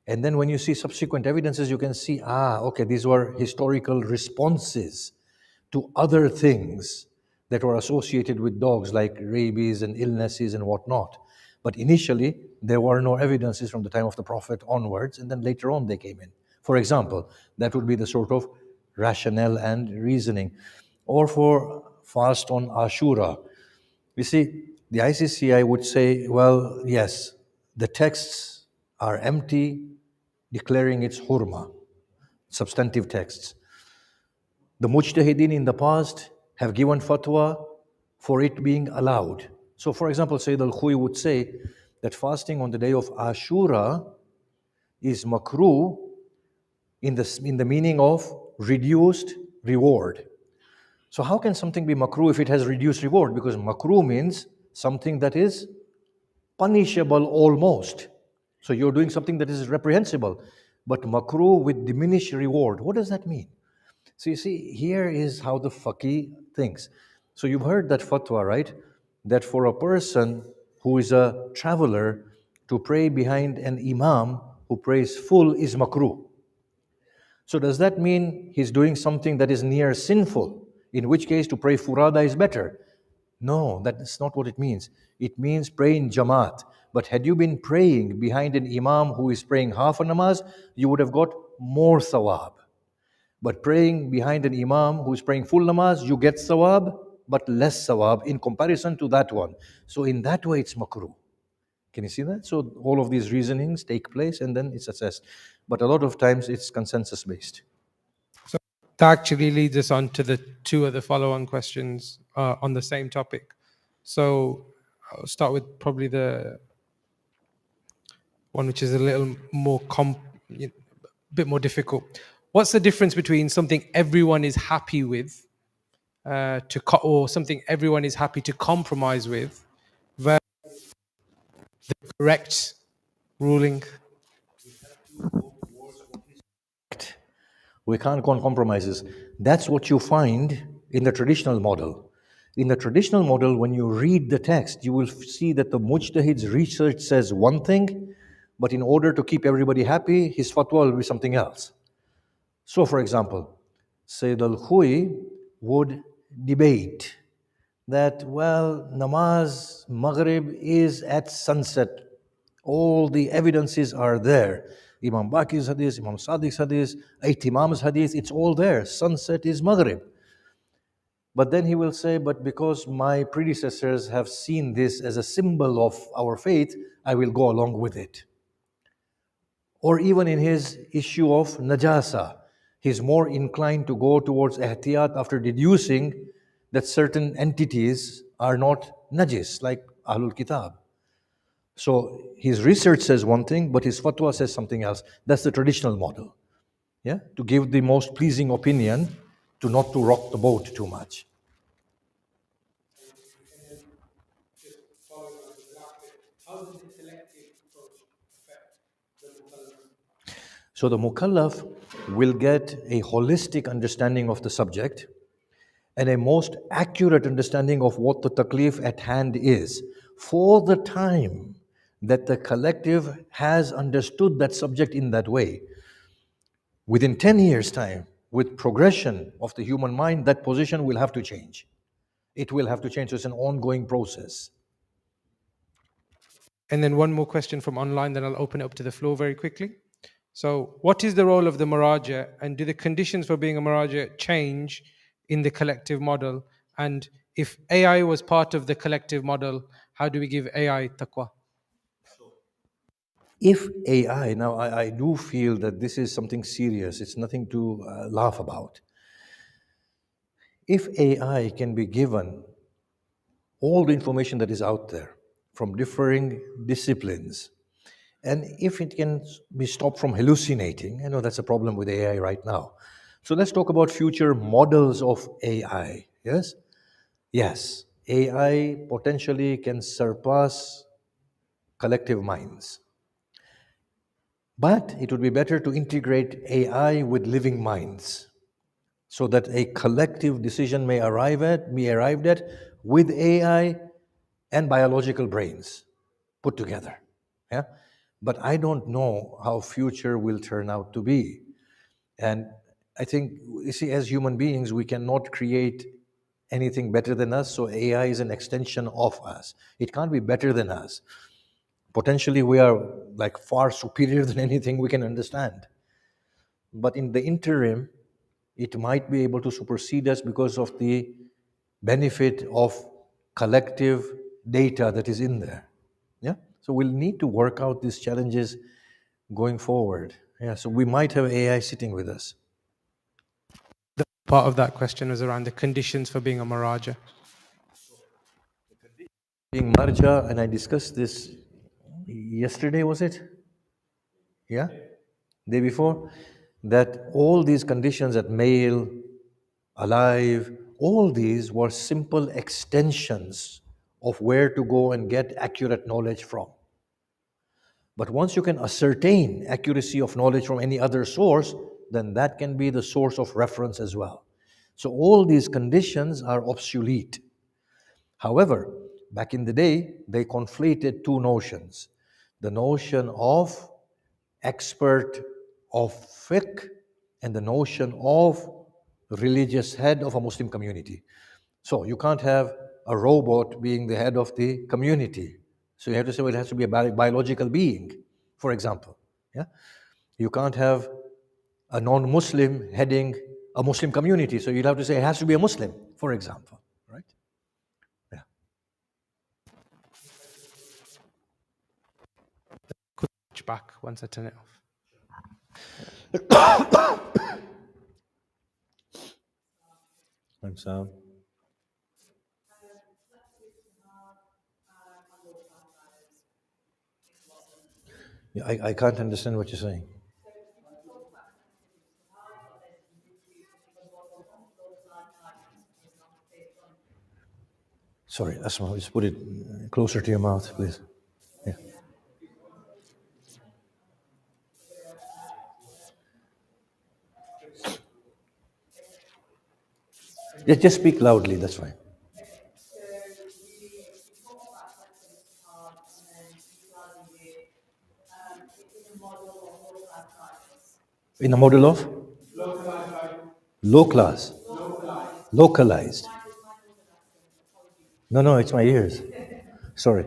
And then when you see subsequent evidences, you can see, okay, these were historical responses to other things that were associated with dogs, like rabies and illnesses and whatnot. But initially, there were no evidences from the time of the Prophet onwards, and then later on they came in. For example, that would be the sort of rationale and reasoning. Or for fast on Ashura. You see, the ICCI would say, well, yes, the texts are empty, declaring its hurma, substantive texts. The mujtahideen in the past have given fatwa for it being allowed. So, for example, Sayyid al-Khuy would say that fasting on the day of Ashura is makruh in the meaning of reduced reward. So how can something be makruh if it has reduced reward? Because makruh means something that is punishable almost. So you're doing something that is reprehensible. But makruh with diminished reward, what does that mean? So you see, here is how the faqih thinks. So you've heard that fatwa, right? That for a person who is a traveler to pray behind an imam who prays full is makruh. So does that mean he's doing something that is near sinful? In which case to pray furada is better? No, that's not what it means. It means pray in jamaat. But had you been praying behind an imam who is praying half a namaz, you would have got more thawab. But praying behind an imam who is praying full namaz, you get thawab, but less thawab in comparison to that one. So in that way, it's makruh. Can you see that? So all of these reasonings take place and then it's assessed. But a lot of times it's consensus based. So that actually leads us on to the two other follow-on questions on the same topic. So I'll start with probably the one which is a little more bit more difficult. What's the difference between something everyone is happy with or something everyone is happy to compromise with versus the correct ruling? We can't go on compromises. That's what you find in the traditional model. In the traditional model, when you read the text, you will see that the mujtahid's research says one thing, but in order to keep everybody happy, his fatwa will be something else. So, for example, Sayyid al-Khuy would debate that, well, namaz, maghrib is at sunset. All the evidences are there. Imam Baqi's hadith, Imam Sadiq's hadith, Eight Imam's hadith, it's all there. Sunset is maghrib. But then he will say, but because my predecessors have seen this as a symbol of our faith, I will go along with it. Or even in his issue of najasa, he's more inclined to go towards ihtiyat after deducing that certain entities are not najis, like Ahlul Kitab. So his research says one thing, but his fatwa says something else. That's the traditional model. Yeah, to give the most pleasing opinion, to not to rock the boat too much. So the mukallaf will get a holistic understanding of the subject and a most accurate understanding of what the taklif at hand is for the time that the collective has understood that subject in that way. Within 10 years' time, with progression of the human mind, that position will have to change. It will have to change. So it's an ongoing process. And then one more question from online, then I'll open it up to the floor very quickly. So what is the role of the muraja, and do the conditions for being a muraja change in the collective model? And if AI was part of the collective model, how do we give AI taqwa? If AI, now I do feel that this is something serious, it's nothing to laugh about. If AI can be given all the information that is out there from differing disciplines, and if it can be stopped from hallucinating, I know that's a problem with AI right now. So let's talk about future models of AI. Yes? Yes, AI potentially can surpass collective minds. But it would be better to integrate AI with living minds so that a collective decision may be arrived at with AI and biological brains put together. Yeah? But I don't know how future will turn out to be. And I think, you see, as human beings, we cannot create anything better than us, so AI is an extension of us. It can't be better than us. Potentially, we are like far superior than anything we can understand. But in the interim, it might be able to supersede us because of the benefit of collective data that is in there. Yeah. So we'll need to work out these challenges going forward. Yeah. So we might have AI sitting with us. Part of that question was around the conditions for being a Maraja. Being Marja, and I discussed this yesterday, was it? Yeah? Day before? That all these conditions at male, alive, all these were simple extensions of where to go and get accurate knowledge from. But once you can ascertain accuracy of knowledge from any other source, then that can be the source of reference as well. So all these conditions are obsolete. However, back in the day, they conflated two notions: the notion of expert of fiqh and the notion of religious head of a Muslim community. So you can't have a robot being the head of the community. So you have to say, well, it has to be a biological being, for example. Yeah? You can't have a non-Muslim heading a Muslim community. So you'll have to say it has to be a Muslim, for example. Right? Yeah. Switch back once I turn it off. Thanks, yeah, I can't understand what you're saying. Sorry, Asma, just put it closer to your mouth, please. Yeah. Just speak loudly, that's fine. In a model of? Low class. Localized. No, it's my ears. Sorry.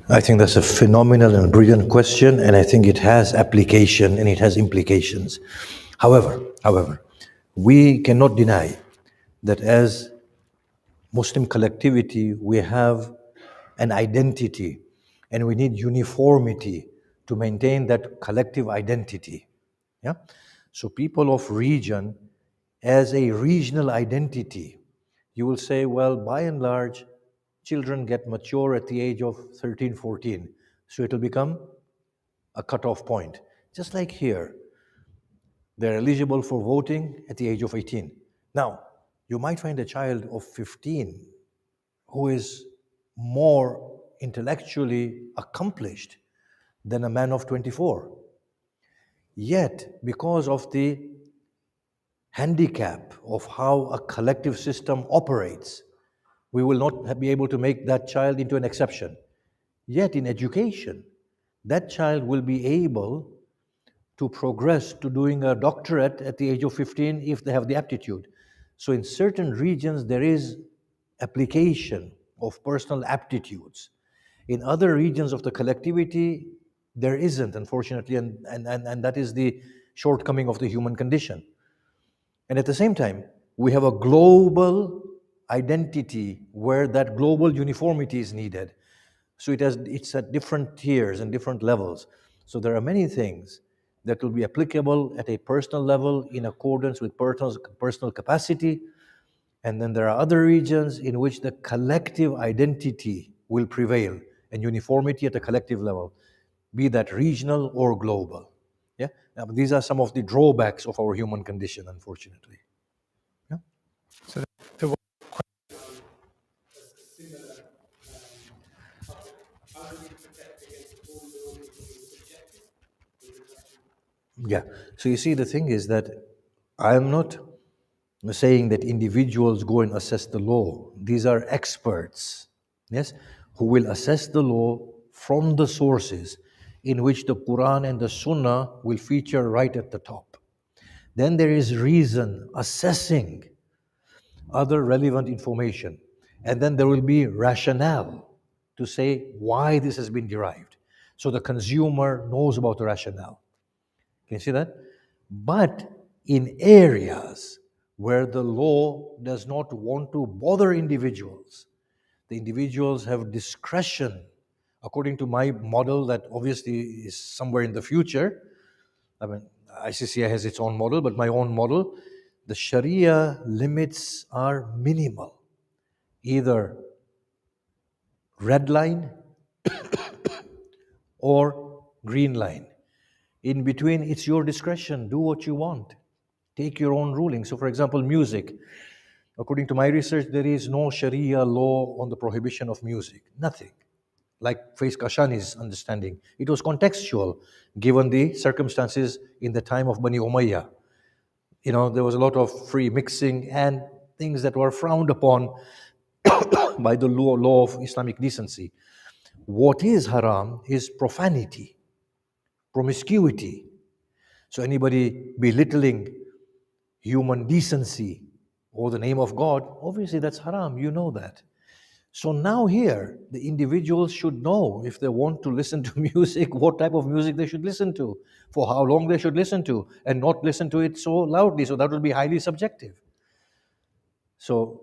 I think that's a phenomenal and brilliant question, and I think it has application and it has implications. However, we cannot deny that as Muslim collectivity, we have an identity and we need uniformity to maintain that collective identity. Yeah? So people of region, as a regional identity, you will say, well, by and large, children get mature at the age of 13, 14. So it'll become a cutoff point. Just like here, they're eligible for voting at the age of 18. Now, you might find a child of 15 who is more intellectually accomplished than a man of 24. Yet, because of the handicap of how a collective system operates, we will not be able to make that child into an exception. Yet, in education, that child will be able to progress to doing a doctorate at the age of 15 if they have the aptitude. So, in certain regions, there is application of personal aptitudes. In other regions of the collectivity, there isn't, unfortunately, and that is the shortcoming of the human condition. And at the same time, we have a global identity where that global uniformity is needed. So it's at different tiers and different levels. So there are many things that will be applicable at a personal level in accordance with personal capacity. And then there are other regions in which the collective identity will prevail and uniformity at a collective level, be that regional or global. Yeah, now, these are some of the drawbacks of our human condition, unfortunately. Yeah. So the Yeah. So you see, the thing is that I'm not saying that individuals go and assess the law. These are experts, yes, who will assess the law from the sources in which the Quran and the Sunnah will feature right at the top. Then there is reason assessing other relevant information. And then there will be rationale to say why this has been derived. So the consumer knows about the rationale. Can you see that? But in areas where the law does not want to bother individuals, the individuals have discretion according to my model that obviously is somewhere in the future. I mean, ICCI has its own model, but my own model, the Sharia limits are minimal. Either red line or green line. In between, it's your discretion. Do what you want. Take your own ruling. So, for example, music. According to my research, there is no Sharia law on the prohibition of music. Nothing. Like Faiz Kashani's understanding. It was contextual, given the circumstances in the time of Bani Umayyah. You know, there was a lot of free mixing and things that were frowned upon by the law of Islamic decency. What is haram is profanity, promiscuity. So anybody belittling human decency or the name of God, obviously that's haram, you know that. So now here, the individuals should know if they want to listen to music, what type of music they should listen to, for how long they should listen to, and not listen to it so loudly. So that will be highly subjective. So,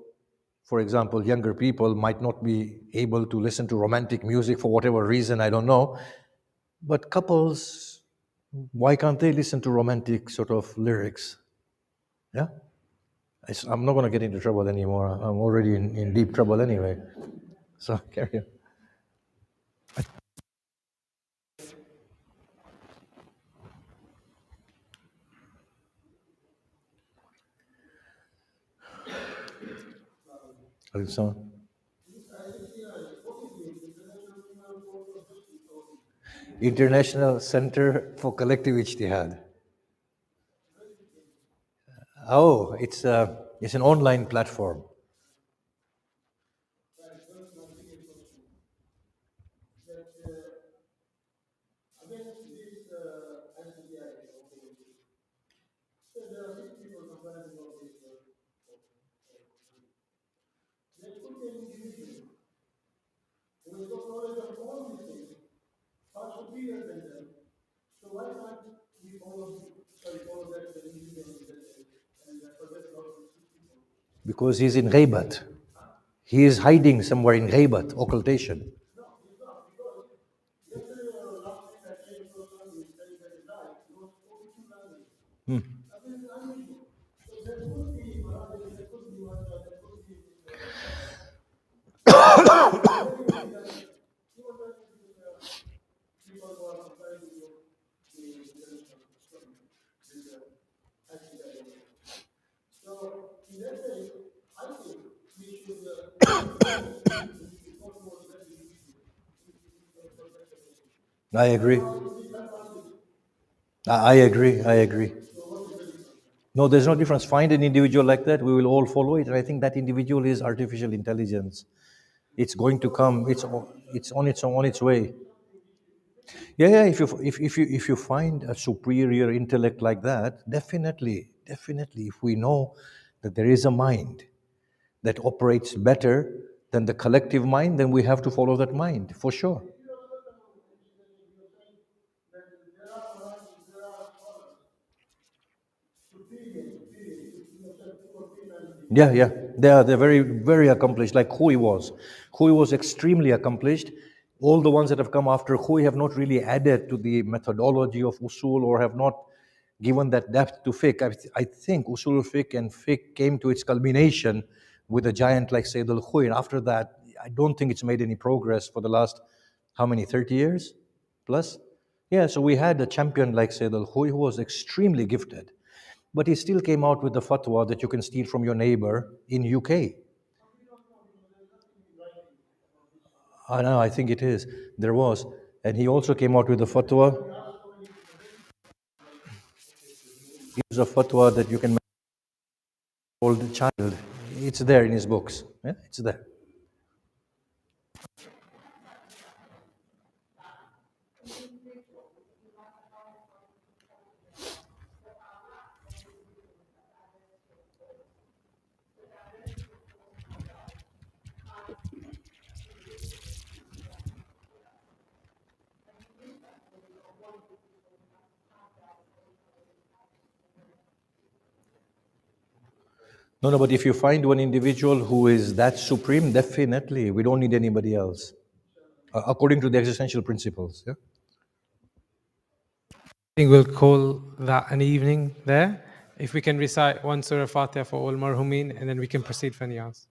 for example, younger people might not be able to listen to romantic music for whatever reason, I don't know. But couples, why can't they listen to romantic sort of lyrics? Yeah? I'm not going to get into trouble anymore. I'm already in deep trouble anyway. So, carry on. So, International Center for Collective Ijtihād. Oh, it's an online platform. Because he's in ghaibat. He is hiding somewhere in ghaibat, occultation. I agree. I agree. I agree. No, there's no difference. Find an individual like that, we will all follow it. And I think that individual is artificial intelligence. It's going to come. It's on its way. Yeah, yeah. If you find a superior intellect like that, definitely. If we know that there is a mind that operates better than the collective mind, then we have to follow that mind for sure. Yeah, yeah. They're very accomplished, like Hui was. Hui was extremely accomplished. All the ones that have come after Hui have not really added to the methodology of usul or have not given that depth to fiqh. I think usul fiqh and fiqh came to its culmination with a giant like Sayyid al-Hui. And after that, I don't think it's made any progress for the last, how many, 30 years plus? Yeah, so we had a champion like Sayyid al-Hui who was extremely gifted. But he still came out with the fatwa that you can steal from your neighbor in UK. I know, I think it is. There was. And he also came out with a fatwa. He was a fatwa that you can hold the child. It's there in his books. Yeah, it's there. No, no, but if you find one individual who is that supreme, definitely we don't need anybody else. According to the existential principles. Yeah? I think we'll call that an evening there. If we can recite one Surah Fatiha for all marhumin, and then we can proceed for niyaz.